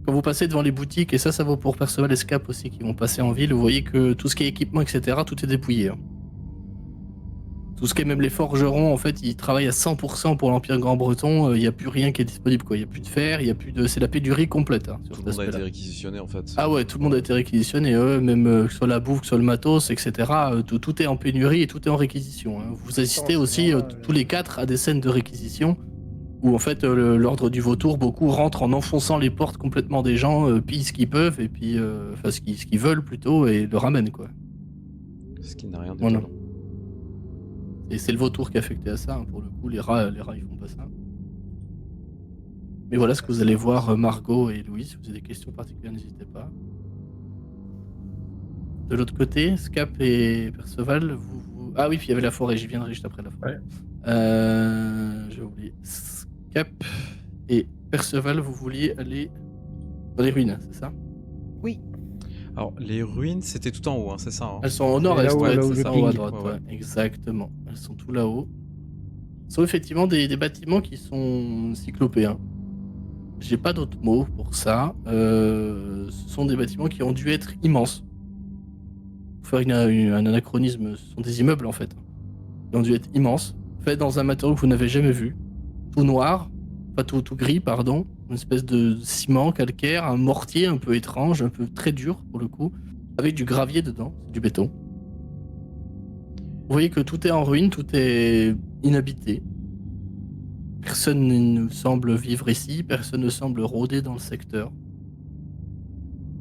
quand vous passez devant les boutiques, et ça vaut pour Perceval et Scap aussi qui vont passer en ville, vous voyez que tout ce qui est équipement, etc., tout est dépouillé. Hein. Tout ce qui est même les forgerons, en fait, ils travaillent à 100% pour l'Empire Grand-Breton. Il n'y a plus rien qui est disponible, quoi. Il n'y a plus de fer, il y a plus de... C'est la pénurie complète. Hein, sur Tout cet le monde a été aspect-là. réquisitionné en fait. Ah ouais, tout le monde a été réquisitionné, même que ce soit la bouffe, que ce soit le matos, etc. Tout est en pénurie et tout est en réquisition. Hein. Vous assistez c'est aussi normal, tous les 4 à des scènes de réquisition où en fait l'ordre du vautour, beaucoup rentrent en enfonçant les portes complètement des gens, pillent ce qu'ils peuvent et puis enfin ce qu'ils veulent plutôt et le ramènent quoi. Ce qui n'a rien Voilà. d'étonnant. Et c'est le vautour qui est affecté à ça, hein, pour le coup, les rats ils font pas ça. Mais voilà ce que vous allez voir Margot et Louis, si vous avez des questions particulières, n'hésitez pas. De l'autre côté, Scap et Perceval, Ah oui, puis il y avait la forêt, j'y viendrai juste après la forêt. J'ai oublié. Scap et Perceval, vous vouliez aller dans les ruines, c'est ça? Oui. Alors, les ruines, c'était tout en haut, hein, c'est ça, hein. Elles sont au nord-est, là où- ouais, là où c'est je ça, en haut à ping. droite, Ouais, ouais. exactement. Elles sont tout là-haut. Ce sont effectivement des bâtiments qui sont cyclopéens. J'ai pas d'autres mots pour ça. Ce sont des bâtiments qui ont dû être immenses. Pour faire un anachronisme, ce sont des immeubles en fait. Ils ont dû être immenses, faits dans un matériau que vous n'avez jamais vu. Tout noir, pas tout gris, pardon. Une espèce de ciment calcaire, un mortier un peu étrange, un peu très dur pour le coup, avec du gravier dedans, c'est du béton. Vous voyez que tout est en ruine, tout est inhabité. Personne ne semble vivre ici, personne ne semble rôder dans le secteur.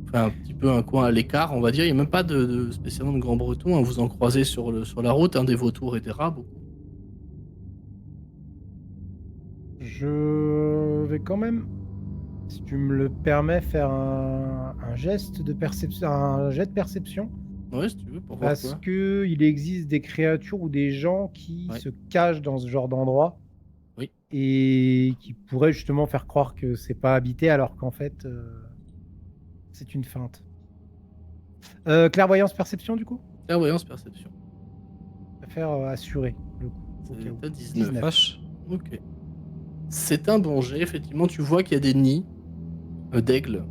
Enfin, un petit peu un coin à l'écart, on va dire. Il n'y a même pas spécialement de grands bretons. Hein. Vous en croisez sur la route, des vautours et des rats, beaucoup. Je vais quand même, si tu me le permets, faire un geste de perception, un jet de perception. Ouais, si tu veux, pour voir Parce quoi. que il existe des créatures ou des gens qui Ouais. se cachent dans ce genre d'endroit. Oui. Et qui pourraient justement faire croire que c'est pas habité alors qu'en fait c'est une feinte. Clairvoyance perception du coup. Clairvoyance, perception. Je vais faire assurer le coup. au cas où. C'est à 19. Vache. Ok. C'est un bon jet, effectivement. Tu vois qu'il y a des nids d'aigles,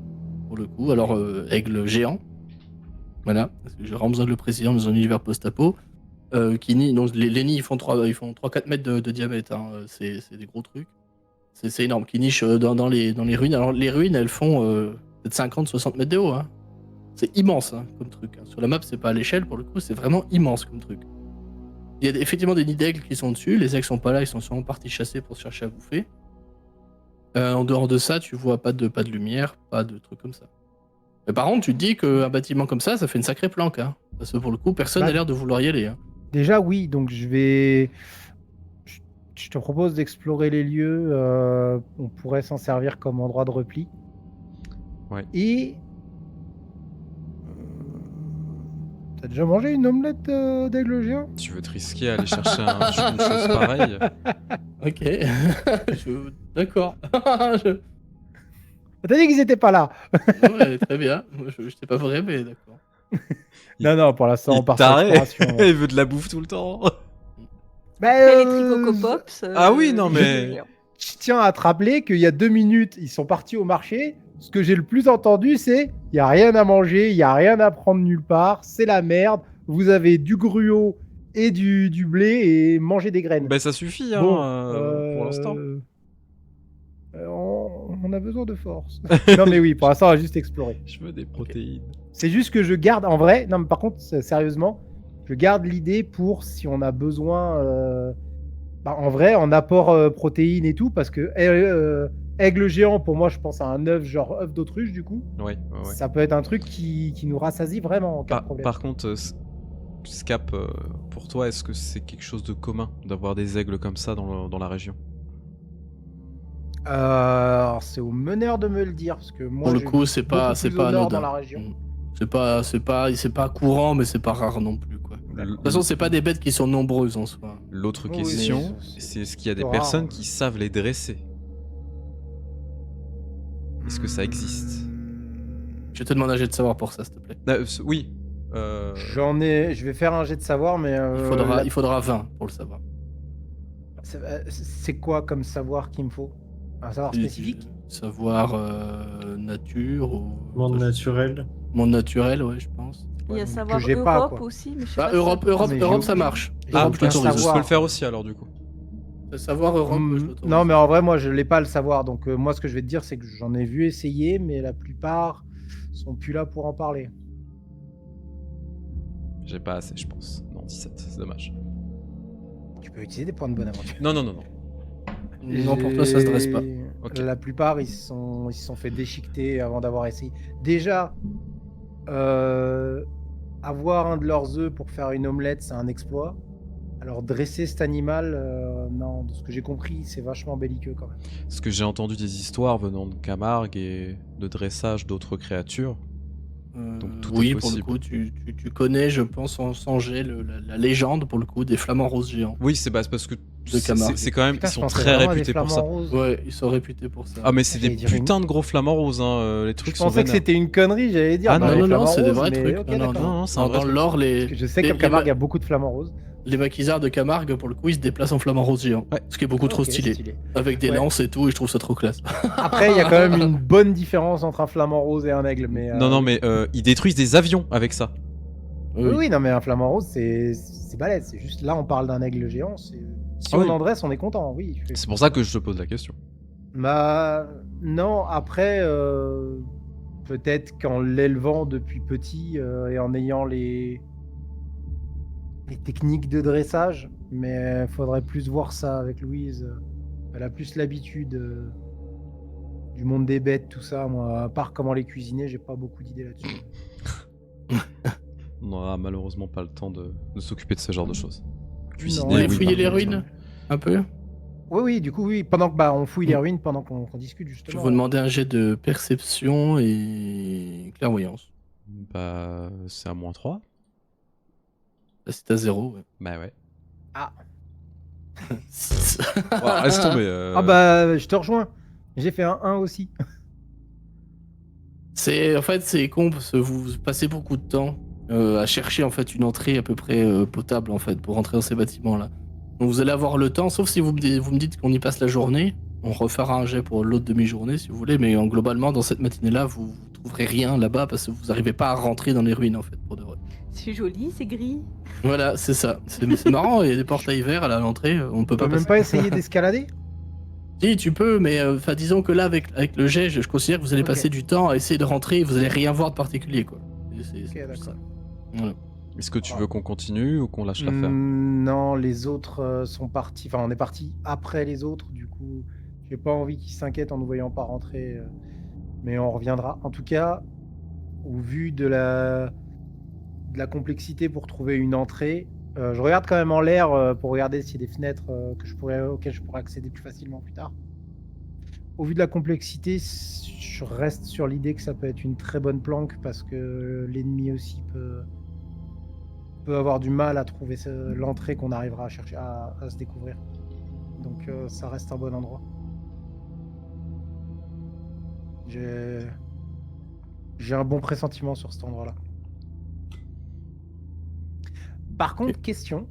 pour le coup. Alors, aigles géants. Voilà. Parce que j'ai vraiment besoin de le préciser dans un univers post-apo. Qui nient. Donc, les nids, ils font 3-4 mètres de diamètre. Hein. C'est des gros trucs. C'est énorme. Qui nichent dans les ruines. Alors, les ruines, elles font peut-être 50-60 mètres de haut. Hein. C'est immense hein, comme truc. Hein. Sur la map, c'est pas à l'échelle, pour le coup. C'est vraiment immense comme truc. Il y a effectivement des nids d'aigles qui sont dessus. Les aigles sont pas là, ils sont sûrement partis chasser pour chercher à bouffer. En dehors de ça, tu vois pas de lumière, pas de trucs comme ça. Mais par contre, tu te dis qu'un bâtiment comme ça fait une sacrée planque. Hein. Parce que pour le coup, personne n'a l'air de vouloir y aller. Hein. Déjà oui, donc je te propose d'explorer les lieux. On pourrait s'en servir comme endroit de repli. Ouais. Et t'as déjà mangé une omelette d'aigle géant? Tu veux te risquer à aller chercher une chose pareille? Ok. D'accord. Je- T'as dit qu'ils étaient pas là. Ouais, très bien. Moi, je sais pas vrai, mais d'accord. Non, pour l'instant on Il part taré. sur exploration. Il veut de la bouffe tout le temps. Après les Tricoco-Pops. Ah oui, non, mais- Je tiens à te rappeler qu'il y a 2 minutes, ils sont partis au marché. Ce que j'ai le plus entendu, c'est il n'y a rien à manger, il n'y a rien à prendre nulle part, c'est la merde. Vous avez du gruau et du blé et mangez des graines. Ben ça suffit hein, Bon, pour l'instant. On a besoin de force. Non, mais oui, pour l'instant, on va juste explorer. Je veux des protéines. C'est juste que je garde, en vrai, non, mais par contre, sérieusement, je garde l'idée pour si on a besoin, en vrai, en apport protéines et tout, parce que aigle géant, pour moi, je pense à un œuf, genre œuf d'autruche, du coup. Ouais. Ça peut être un truc qui nous rassasie vraiment, en cas de problème. Par contre, Scap, pour toi, est-ce que c'est quelque chose de commun d'avoir des aigles comme ça dans la région? Alors, c'est au meneur de me le dire, parce que moi, Pour le je coup, vis c'est pas beaucoup plus au nord anodin. dans la région. C'est pas courant, mais c'est pas rare non plus. Quoi. De toute façon, c'est pas des bêtes qui sont nombreuses en soi. L'autre Oui, question, mais c'est est-ce qu'il y a des rare, personnes hein. qui savent les dresser? Est-ce que ça existe? Je te demande un jet de savoir pour ça, s'il te plaît. Oui. Je vais faire un jet de savoir, mais Il faudra 20 pour le savoir. c'est quoi comme savoir qu'il me faut? Un savoir spécifique? Savoir nature ou Monde naturel. monde naturel, ouais, je pense. Il y a donc, savoir que j'ai pas, Europe quoi. aussi, mais je sais Bah, pas si Europe, ça Europe, mais Europe, j'ai ça oublié. marche. J'ai Europe, aucun je t'autorise. Je savoir. peux le faire aussi alors du coup. Savoir Europe, je l'autorise. Non, mais en vrai, moi, je l'ai pas à le savoir. Donc, moi, ce que je vais te dire, c'est que j'en ai vu essayer, mais la plupart sont plus là pour en parler. J'ai pas assez, je pense. Non, 17, c'est dommage. Tu peux utiliser des points de bonne aventure. Non, non, non, non. Non, pour toi, ça se dresse pas. Ok. La plupart, ils se sont fait déchiqueter avant d'avoir essayé. Déjà, avoir un de leurs œufs pour faire une omelette, c'est un exploit. Alors, dresser cet animal, non, de ce que j'ai compris, c'est vachement belliqueux quand même. Parce que j'ai entendu des histoires venant de Camargue et de dressage d'autres créatures. Donc, tout est oui, pour le possible. coup, tu connais, je pense, en Sanger, la légende, pour le coup, des flamants roses géants. Oui, c'est parce que Camargue. c'est quand même, Putain, ils je sont pensais très vraiment à des réputés pour ça. flamants roses. Ouais, ils sont réputés pour ça. Ah, mais c'est J'allais des dire une- putains de gros flamants roses, hein. Les Je trucs sont pensais que vénères. c'était une connerie, j'allais dire. Ah, bah, non, les non, flamants c'est des roses, vrais mais trucs. ok, Non, d'accord. Non, c'est un Dans, vrai dans truc. l'or, Parce que je sais qu'à Camargue, il y a beaucoup de flamants roses. les maquisards de Camargue, pour le coup, ils se déplacent en flamants roses géants. Ouais. Ce qui est beaucoup trop Ok, stylé. Avec des Ouais. lances et tout, et je trouve ça trop classe. Après, il y a quand même une bonne différence entre un flamant rose et un aigle. Mais, Non, non, mais ils détruisent des avions avec ça. Oui, non, mais un flamant rose, c'est balèze. C'est juste là, on parle d'un aigle géant. Si Ah on oui. en dresse, on est content, oui. C'est pour ça que je te pose la question. Bah, non, après, peut-être qu'en l'élevant depuis petit et en ayant les techniques de dressage, mais faudrait plus voir ça avec Louise. Elle a plus l'habitude du monde des bêtes, tout ça. Moi, à part comment les cuisiner, j'ai pas beaucoup d'idées là-dessus. On n'aura malheureusement pas le temps de s'occuper de ce genre de choses. Non, Vous Cuisiner, voulez oui, fouiller par les contre. ruines un peu? Oui, du coup, oui. Pendant que on fouille les ruines, pendant qu'on discute Je justement. vais vous demander un jet de perception et clairvoyance. Bah, c'est à -3. Là, c'est à 0. Ouais. Bah ouais. Ah. Six. Ouah, laisse tomber. Ah bah, je te rejoins. J'ai fait un 1 aussi. En fait, c'est con parce que vous passez beaucoup de temps à chercher en fait une entrée à peu près potable en fait pour rentrer dans ces bâtiments-là. Donc vous allez avoir le temps, sauf si vous me dites qu'on y passe la journée. On refera un jet pour l'autre demi-journée si vous voulez, mais globalement dans cette matinée-là, vous trouverez rien là-bas parce que vous n'arrivez pas à rentrer dans les ruines en fait pour de vrai. C'est joli, c'est gris. Voilà, c'est ça. C'est marrant, il y a des portails verts à l'entrée, on peut On pas peut même passer. pas essayer d'escalader. Si, tu peux, mais disons que là, avec le jet, je considère que vous allez Ok. passer du temps à essayer de rentrer et vous allez rien voir de particulier, quoi. C'est Ok, plus d'accord. ça. Voilà. Est-ce que tu veux qu'on continue ou qu'on lâche l'affaire? Non, les autres sont partis. Enfin, on est parti après les autres. Du coup, j'ai pas envie qu'ils s'inquiètent en nous voyant pas rentrer. Mais on reviendra. En tout cas, au vu de la complexité pour trouver une entrée, je regarde quand même en l'air pour regarder s'il y a des fenêtres auxquelles je pourrais accéder plus facilement plus tard. Au vu de la complexité, je reste sur l'idée que ça peut être une très bonne planque parce que l'ennemi aussi peut avoir du mal à trouver l'entrée qu'on arrivera à chercher à se découvrir. Donc ça reste un bon endroit. J'ai un bon pressentiment sur cet endroit-là. Par contre, question.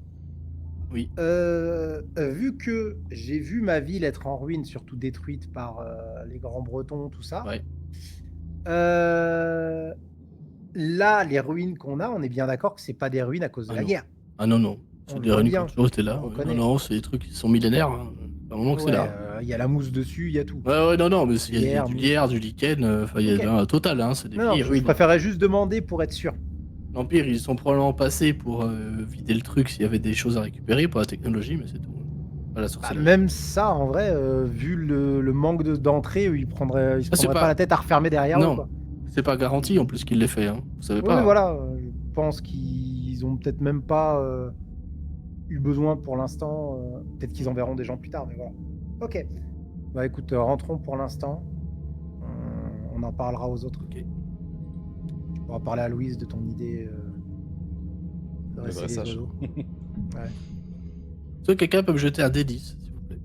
Oui. Vu que j'ai vu ma ville être en ruine, surtout détruite par les grands bretons, tout ça. Ouais. Là, les ruines qu'on a, on est bien d'accord que c'est pas des ruines à cause de la non. guerre. Ah non, non. C'est On des le voit ruines qui bien, ont toujours été là. on Ouais. reconnaît. Non, non, c'est des trucs qui sont millénaires. Hein. À un moment que c'est là. Il y a la mousse dessus, il y a tout. Ouais, non, mais il y a Lierre, du mousse. lierre, du lichen, il y a un total, hein, c'est des Non, vieilles je ruines. préférais juste demander pour être sûr. L'Empire, ils sont probablement passés pour vider le truc s'il y avait des choses à récupérer pour la technologie, mais c'est tout. Pas la sorcellerie. Même ça, en vrai, vu le manque d'entrée, ils se prendraient pas la tête à refermer derrière Non. eux, quoi. C'est pas garanti en plus qu'il l'ait fait, hein. Vous savez Oui, pas. mais voilà, je pense qu'ils ont peut-être même pas eu besoin pour l'instant. Peut-être qu'ils enverront des gens plus tard, mais voilà. Ok. Bah écoute, rentrons pour l'instant. On en parlera aux autres. Ok. On va parler à Louise de ton idée de dresser les dressage. oiseaux. Est-ce que quelqu'un peut me jeter un D10, s'il vous plaît?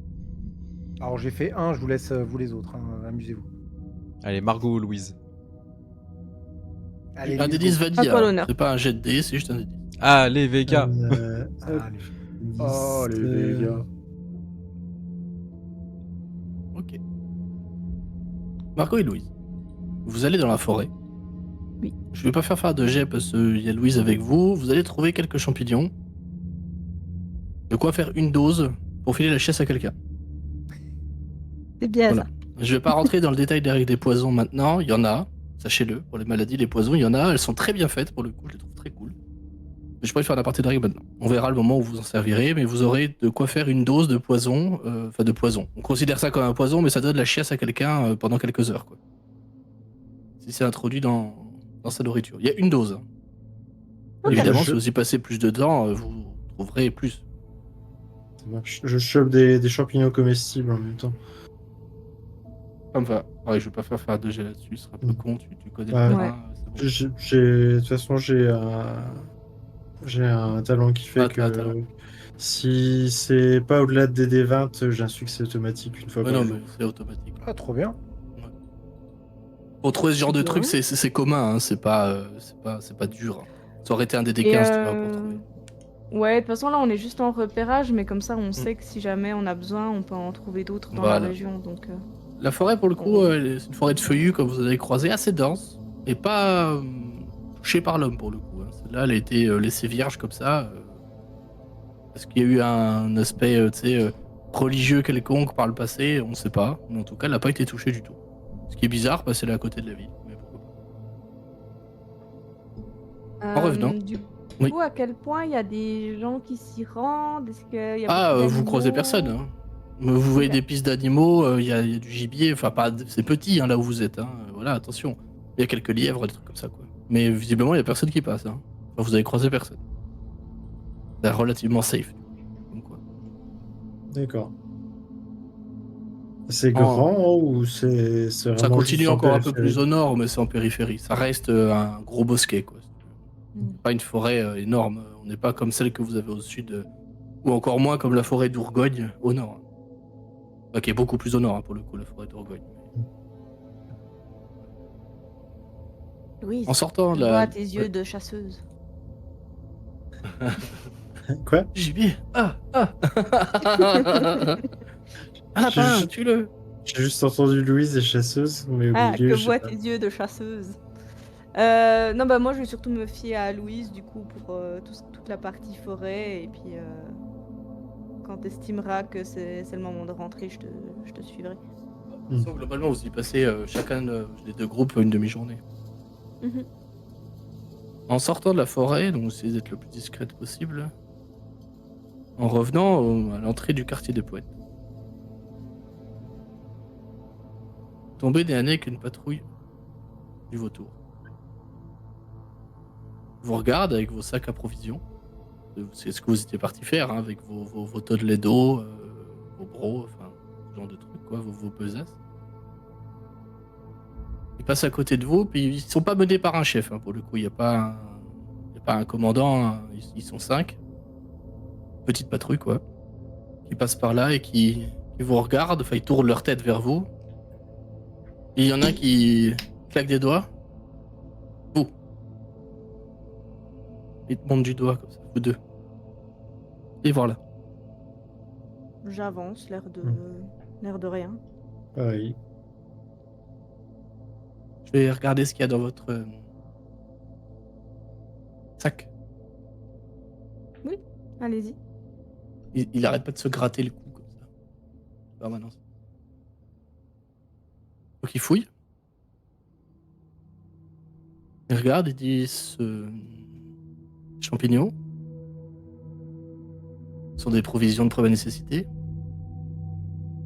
Alors j'ai fait un, je vous laisse vous les autres. Hein, amusez-vous. Allez, Margot ou Louise? Allez, Un let's D10 go. À toi vanilla. l'honneur. C'est pas un jet de dés, c'est juste un D10. Allez, Vega! Allez. Oh les gars. Ok. Margot et Louise, vous allez dans la forêt. Oui. Je vais pas faire de jet parce qu'il y a Louise avec vous. Vous allez trouver quelques champignons. De quoi faire une dose pour filer la chiasse à quelqu'un. C'est bien Voilà. ça. Je vais pas rentrer dans le détail des règles des poisons maintenant. Il y en a, sachez-le. Pour les maladies, les poisons, il y en a. Elles sont très bien faites pour le coup. Je les trouve très cool. Mais je pourrais faire la partie de règles maintenant. On verra le moment où vous en servirez, mais vous aurez de quoi faire une dose de poison. Enfin, de poison. On considère ça comme un poison, mais ça donne de la chiasse à quelqu'un pendant quelques heures, quoi. Si c'est introduit dans sa nourriture. Il y a une dose. Ok. Évidemment, Je- si vous y passez plus de temps, vous trouverez plus. Ça marche. Je chope des champignons comestibles en même temps. Comme va. Ouais, je vais pas faire de jet là-dessus, ce serait un peu con, tu connais Ouais. le Ouais. terrain. C'est bon. De toute façon, j'ai un talent qui fait Ah, t'as un que talent. si c'est pas au-delà de DD20, j'ai un succès automatique une fois Ouais, par non, jour. mais c'est automatique. Ah, trop bien. Pour trouver ce genre de Bien. truc, c'est commun, hein, c'est pas dur. Hein. Ça aurait été un Et DD15, tu vois, pour trouver. ouais, de toute façon là on est juste en repérage, mais comme ça on sait que si jamais on a besoin, on peut en trouver d'autres dans Voilà. la région. Donc La forêt, pour le coup, c'est une forêt de feuillus, comme vous avez croisé, assez dense, et pas touchée par l'homme, pour le coup. Hein. Celle-là, elle a été laissée vierge comme ça, parce qu'il y a eu un aspect, tu sais, religieux quelconque par le passé, on sait pas, mais en tout cas, elle n'a pas été touchée du tout. Ce qui est bizarre, parce qu'elle est à côté de la ville. Mais pourquoi pas. En revenant. du Oui. coup, à quel point il y a des gens qui s'y rendent? Est-ce qu'il y a Ah, beaucoup vous croisez d'animaux? personne. Hein. Vous voyez Ok. des pistes d'animaux, il y a du gibier, enfin, pas, c'est petit hein, là où vous êtes. Hein. Voilà, attention. Il y a quelques lièvres, des trucs comme ça, quoi. Mais visiblement, il y a personne qui passe. Hein. Enfin, vous avez croisé personne. C'est relativement safe. Comme quoi. D'accord. C'est En- grand ou c'est Ça vraiment continue juste en encore un peu périphérie? plus au nord, mais c'est en périphérie. Ça reste un gros bosquet, quoi. Mm. Pas une forêt énorme. On n'est pas comme celle que vous avez au sud, ou encore moins comme la forêt d'Ourgogne au nord. Enfin, qui est beaucoup plus au nord, hein, pour le coup, la forêt d'Ourgogne. Louise, En sortant je de la... vois tes yeux de chasseuse. Quoi? Gibier. Ah Un J'ai lapin, juste- tue-le. J'ai juste entendu Louise et chasseuse, mais au Ah, milieu, que je sais voient pas. tes yeux de chasseuse. Non, bah moi je vais surtout me fier à Louise du coup pour toute la partie forêt et puis quand t'estimeras que c'est le moment de rentrer, je te suivrai. De toute façon, globalement, vous y passez chacun des deux groupes une demi-journée. Mhm. En sortant de la forêt, donc essayez d'être le plus discrète possible. En revenant à l'entrée du quartier des poètes. Tombez nez à nez avec une patrouille du vautour. Vous regarde avec vos sacs à provisions. C'est ce que vous étiez parti faire hein, avec vos tonnes de lait d'eau, vos bros, enfin, ce genre de trucs, quoi, vos pesaces. Ils passent à côté de vous, puis ils sont pas menés par un chef, hein, pour le coup. Il n'y a pas un commandant, hein, ils sont 5. Petite patrouille, quoi. Qui passent par là et qui vous regardent, enfin, ils tournent leur tête vers vous. Et il y en a un qui claque des doigts. Vous. Il te montre du doigt, comme ça, vous deux. Et voilà. J'avance, l'air de rien. Pareil. Je vais regarder ce qu'il y a dans votre sac. Allez-y. Il arrête pas de se gratter le cou comme ça. Permanence. Donc il fouille. Il regarde et dit ce champignon sont des provisions de première nécessité.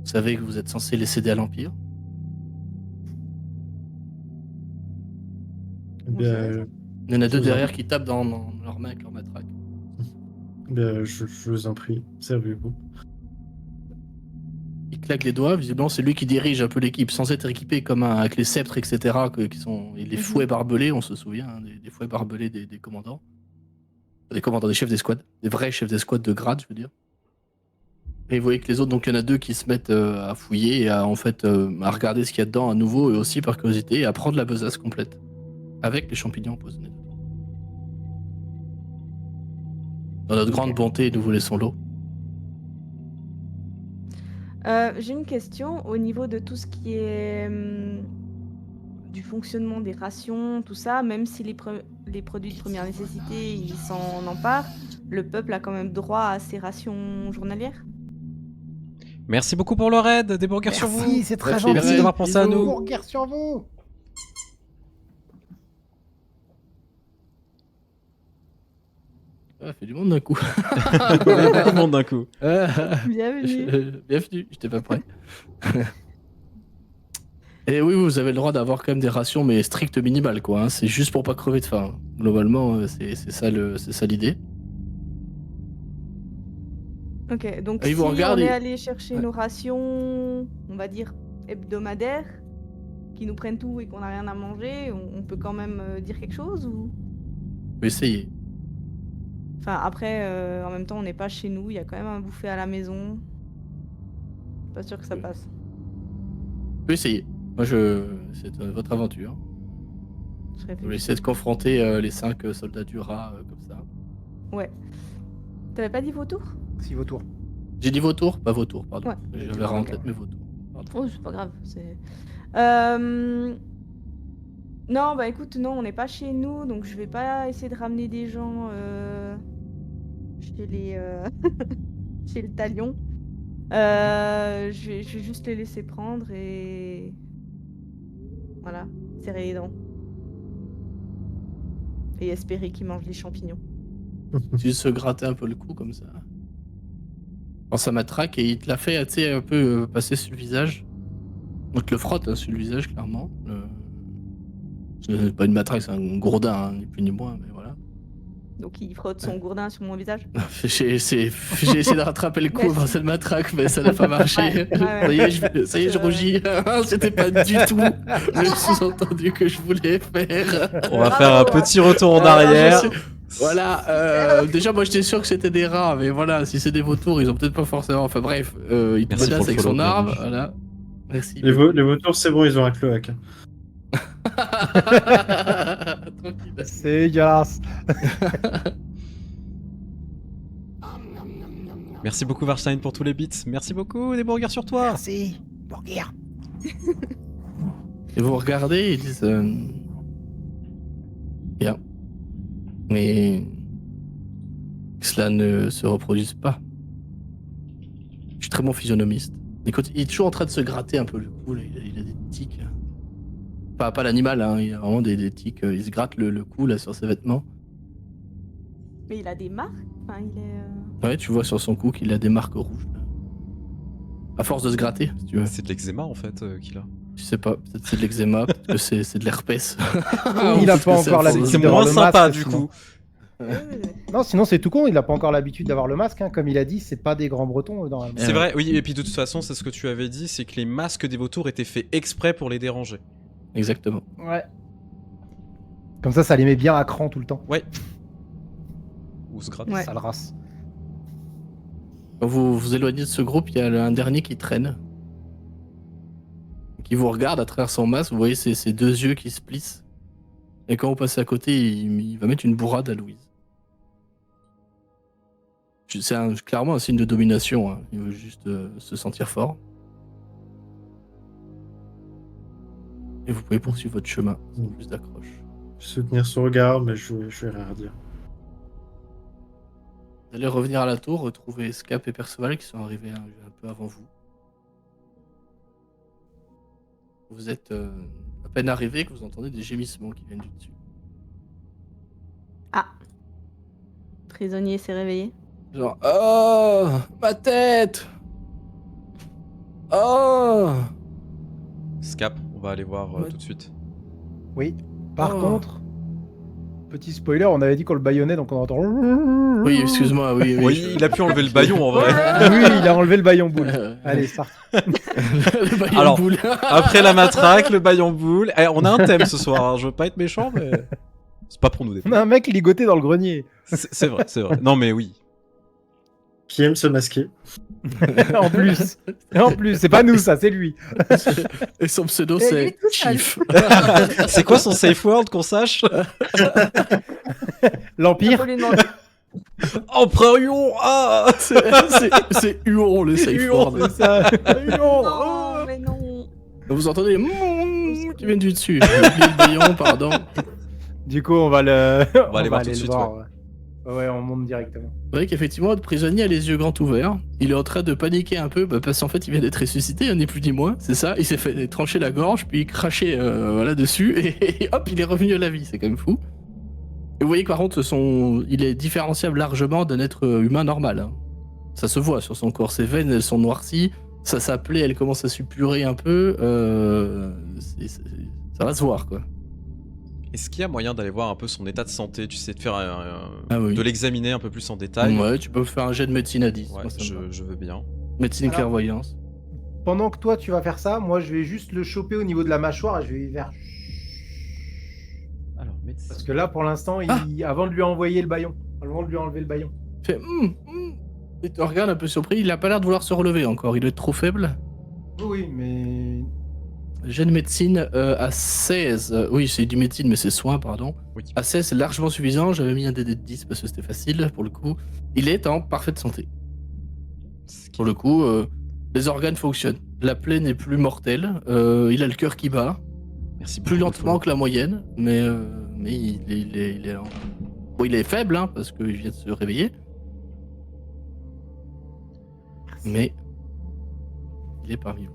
Vous savez que vous êtes censé les céder à l'Empire. Eh bien, Il y en a deux Vous derrière en- qui tapent dans leurs mains avec leur matraque. je vous en prie, servez-vous. Il claque les doigts, visiblement c'est lui qui dirige un peu l'équipe, sans être équipé comme avec les sceptres, etc. Qui sont, et les fouets barbelés, on se souvient, hein, des fouets barbelés des commandants. Des commandants, des chefs d'escouade. Des vrais chefs d'escouade de grade, je veux dire. Et vous voyez que les autres, donc il y en a deux qui se mettent à fouiller et à, en fait, à regarder ce qu'il y a dedans à nouveau, et aussi par curiosité, et à prendre la besace complète. Avec les champignons empoisonnés. Dans notre grande bonté, nous vous laissons l'eau. J'ai une question au niveau de tout ce qui est du fonctionnement des rations, tout ça, même si les produits de première nécessité, ils s'en emparent, le peuple a quand même droit à ses rations journalières. Merci beaucoup pour le raid, des burgers sur vous. Merci, c'est très Merci, gentil. Merci d'avoir pensé à Bisous. nous. Burger sur vous. Ah, fait du monde d'un coup. Beaucoup de monde d'un coup. Bienvenue. Bienvenue, j'étais pas prêt. Et oui, vous avez le droit d'avoir quand même des rations, mais strictes minimales, quoi. Hein. C'est juste pour pas crever de faim. Globalement, c'est ça l'idée. Ok, donc Et ils si vous regardent on est et- allé chercher Ouais. nos rations, on va dire hebdomadaires, qui nous prennent tout et qu'on n'a rien à manger, on peut quand même dire quelque chose ou... Vous pouvez essayer. Enfin après, en même temps, on n'est pas chez nous, il y a quand même à bouffer à la maison. Pas sûr que ça passe. Vous pouvez essayer. Moi, c'est votre aventure. Je Vous réfléchis. essayez de confronter les 5 soldats du rat comme ça. Ouais. T'avais pas dit vautour? Si, vautour. J'ai dit vautour, pas vautour, pardon. Ouais. J'avais rat en Ok. tête, mais vautour. Pardon. Oh, c'est pas grave. Non, bah écoute, non, on n'est pas chez nous, donc je vais pas essayer de ramener des gens chez les chez le talion. Je vais juste les laisser prendre et voilà, serrer les dents et espérer qu'ils mangent les champignons. Tu se gratter un peu le cou comme ça. Prends sa matraque et il te l'a fait, tu sais, un peu passer sur le visage. On te le frotte sur le visage, clairement. C'est pas une matraque, c'est un gourdin, hein, ni plus ni moins, mais voilà. Donc il frotte son gourdin sur mon visage. J'ai essayé de rattraper le coup Merci. par cette matraque, mais ça n'a pas marché. Ouais, Ça y est, je rougis. C'était pas du tout le sous-entendu que je voulais faire. On va Bravo. faire un petit retour en Ah, arrière. je sais. Voilà, déjà moi j'étais sûr que c'était des rats, mais voilà, si c'est des vautours, ils ont peut-être pas forcément. Enfin bref, il te Merci menace pour le avec son follow, arme, Pierre. voilà. Merci. Les vautours, c'est bon, ils ont un cloaque. Tranquille. C'est dégueulasse. Merci beaucoup Warstein pour tous les bits. Merci beaucoup, des burgers sur toi. Merci. Burger. Et vous regardez et ils disent bien. Mais que cela ne se reproduise pas. Je suis très bon physionomiste. Il est toujours en train de se gratter un peu le cou, là. Il a des tics. Là. Pas l'animal, hein. Il a vraiment des tics. Il se gratte le cou là sur ses vêtements. Mais il a des marques. Enfin, il est. Ouais, tu vois sur son cou qu'il a des marques rouges. Là. À force de se gratter, si tu veux. C'est de l'eczéma en fait qu'il a. Je sais pas, peut-être c'est de l'eczéma, peut-être que c'est de l'herpès. Il a Peut-être pas que c'est encore à force de- l'habitude C'est d'avoir moins le sympa masque, du sinon. coup. Non, sinon c'est tout con, il a pas encore l'habitude d'avoir le masque, hein. Comme il a dit, c'est pas des grands bretons normalement. C'est vrai, oui, et puis de toute façon, c'est ce que tu avais dit, c'est que les masques des vautours étaient faits exprès pour les déranger. Exactement. Ouais. Comme ça les met bien à cran tout le temps. Ou se gratte. Ouais. Sale race. Quand vous vous éloignez de ce groupe, il y a un dernier qui traîne. Qui vous regarde à travers son masque, vous voyez ses deux yeux qui se plissent. Et quand vous passez à côté, il va mettre une bourrade à Louise. C'est clairement un signe de domination, hein. Il veut juste se sentir fort. Et vous pouvez poursuivre votre chemin sans plus d'accroche. Soutenir son regard, mais je vais rien dire. Vous allez revenir à la tour, retrouver Scap et Perceval qui sont arrivés un peu avant vous. Vous êtes à peine arrivés que vous entendez des gémissements qui viennent du dessus. Prisonnier s'est réveillé. Genre, oh, ma tête! Oh! Scap, on va aller voir Ouais. tout de suite. Oui. Par Oh. contre, petit spoiler, on avait dit qu'on le baïonnait, donc on entend. Oui, excuse-moi, oui. Oui, il a pu enlever le baillon en vrai. Oui, il a enlevé le baillon boule. Allez, c'est parti. Le baillon Alors, boule. Après la matraque, le baillon boule. Eh, on a un thème ce soir, hein. Je veux pas être méchant, mais c'est pas pour nous On défendre. a un mec ligoté dans le grenier. C'est vrai, c'est vrai. Non mais oui. Qui aime se masquer. En plus. Et en plus, c'est pas nous ça, c'est lui. Et son pseudo, Il est c'est tout seul. Chief. C'est quoi son safe word qu'on sache? L'Empire. Faut lui demander. Empereur Huon. Ah. C'est Huon le safe Huon, word. C'est ça. Non, mais non. Vous entendez qui vient du dessus. J'ai oublié le baillon, pardon. Du coup, on va le. On va aller voir tout de le suite, voir. Ouais, on monte directement. Vous voyez qu'effectivement, notre prisonnier a les yeux grands ouverts. Il est en train de paniquer un peu parce qu'en fait, il vient d'être ressuscité, ni plus ni moins. C'est ça. Il s'est fait trancher la gorge, puis cracher voilà, dessus, et hop, il est revenu à la vie. C'est quand même fou. Et vous voyez que par contre, il est différenciable largement d'un être humain normal. Hein. Ça se voit sur son corps. Ses veines, elles sont noircies. Sa plaie, elle commence à suppurer un peu. Ça va se voir, quoi. Est-ce qu'il y a moyen d'aller voir un peu son état de santé, tu sais, de faire Ah oui. de l'examiner un peu plus en détail? Ouais, tu peux faire un jet de médecine à 10. Ouais, moi, ça me va. je veux bien. Médecine Alors- clairvoyance. Pendant que toi, tu vas faire ça, moi, je vais juste le choper au niveau de la mâchoire et je vais faire. Alors, médecin. Parce que là, pour l'instant, avant de lui envoyer le baillon, avant de lui enlever le baillon. Fait, Il te regarde un peu surpris. Il a pas l'air de vouloir se relever encore. Il doit être trop faible. Oui, mais. Jet de médecine à 16. Oui, c'est du médecine, mais c'est soin, pardon. Oui. À 16, c'est largement suffisant. J'avais mis un DD de 10 parce que c'était facile pour le coup. Il est en parfaite santé. Pour le coup, les organes fonctionnent. La plaie n'est plus mortelle. Il a le cœur qui bat. Merci Plus beaucoup, lentement que la moyenne, mais il est bon, il est faible, hein, parce qu'il vient de se réveiller. Mais il est parmi vous.